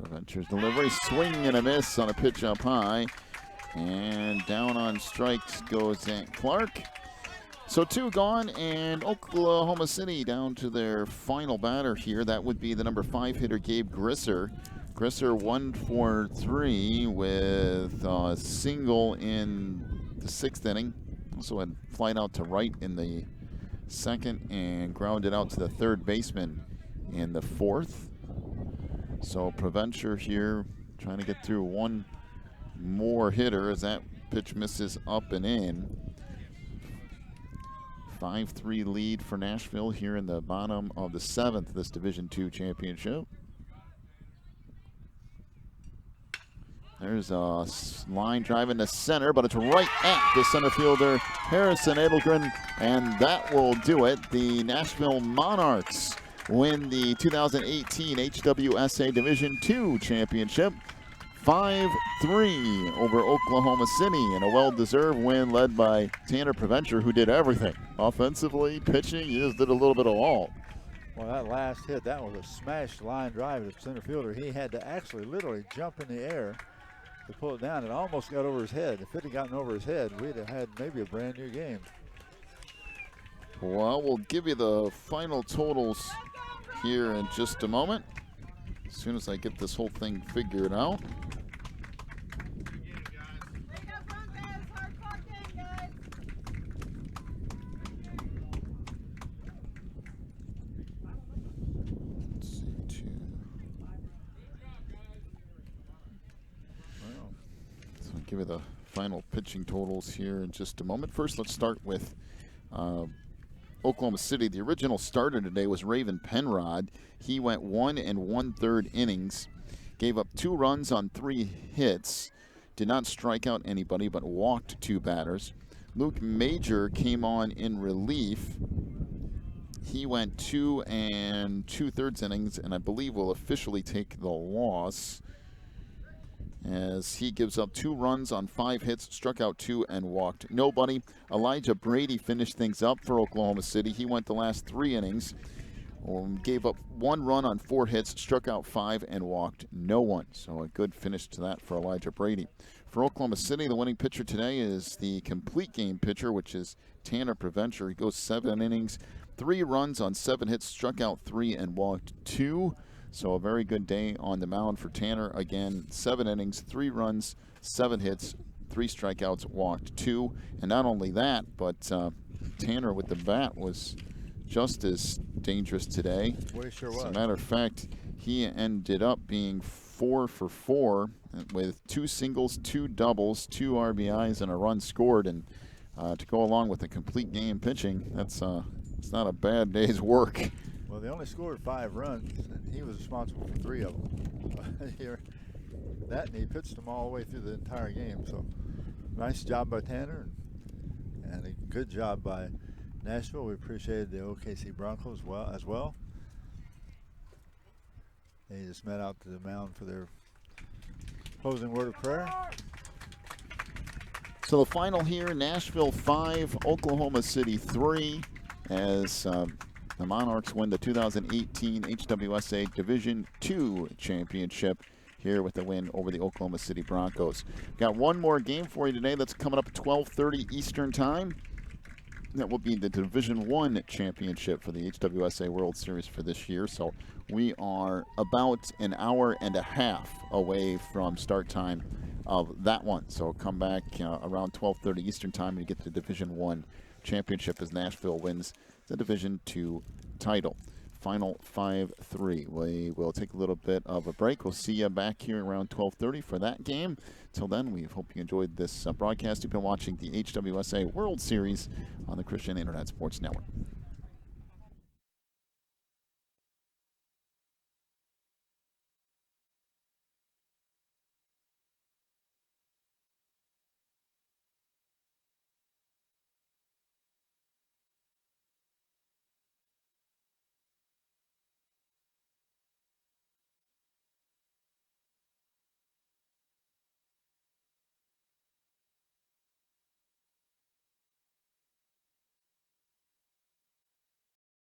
Provencher's delivery, swing and a miss on a pitch up high. And down on strikes goes Zach Clark. So 2 gone, and Oklahoma City down to their final batter here. That would be the number 5 hitter, Gabe Grisser. Grisser 1 for 3 with a single in the 6th inning. Also had flight out to right in the 2nd and grounded out to the 3rd baseman in the 4th. So Provencher here trying to get through one more hitter as that pitch misses up and in. 5-3 lead for Nashville here in the bottom of the 7th, this Division II championship. There's a line drive into center, but it's right at the center fielder, Harrison Edelgren, and that will do it. The Nashville Monarchs win the 2018 HWSA Division II championship. 5-3 over Oklahoma City, and a well-deserved win led by Tanner Provencher, who did everything. Offensively, pitching, he just did a little bit of all. Well, that last hit, that was a smash line drive to center fielder. He had to actually literally jump in the air to pull it down. It almost got over his head. If it had gotten over his head, we'd have had maybe a brand new game. Well, we'll give you the final totals here in just a moment, as soon as I get this whole thing figured out. Give you the final pitching totals here in just a moment. First, let's start with Oklahoma City. The original starter today was Raven Penrod. He went 1 1/3 innings, gave up 2 runs on 3 hits, did not strike out anybody but walked 2 batters. Luke Major came on in relief. He went 2 2/3 innings, and I believe will officially take the loss, as he gives up 2 runs on 5 hits, struck out 2, and walked nobody. Elijah Brady finished things up for Oklahoma City. He went the last 3 innings, gave up 1 run on 4 hits, struck out 5, and walked no one. So a good finish to that for Elijah Brady. For Oklahoma City, the winning pitcher today is the complete game pitcher, which is Tanner Preventure. He goes 7 innings, 3 runs on 7 hits, struck out 3 and walked 2. So a very good day on the mound for Tanner. Again, 7 innings, 3 runs, 7 hits, 3 strikeouts, walked 2. And not only that, but Tanner with the bat was just as dangerous today. Well, he sure was. As a matter of fact, he ended up being 4 for 4 with 2 singles, 2 doubles, 2 RBIs, and a run scored. And to go along with a complete game pitching, it's not a bad day's work. Well, they only scored 5 runs, and he was responsible for 3 of them. And he pitched them all the way through the entire game. So nice job by Tanner, and a good job by Nashville. We appreciated the OKC Broncos as well. They just met out to the mound for their closing word of prayer. So the final here, Nashville 5, Oklahoma City 3, as the Monarchs win the 2018 HWSA Division II championship here with the win over the Oklahoma City Broncos. Got one more game for you today that's coming up at 12:30 Eastern Time. That will be the Division I championship for the HWSA World Series for this year. So we are about an hour and a half away from start time of that one. So come back around 12:30 Eastern Time and you get the Division I championship as Nashville wins the Division II title. Final 5-3. We will take a little bit of a break. We'll see you back here around 12:30 for that game. Till then, we hope you enjoyed this broadcast. You've been watching the HWSA World Series on the Christian Internet Sports Network.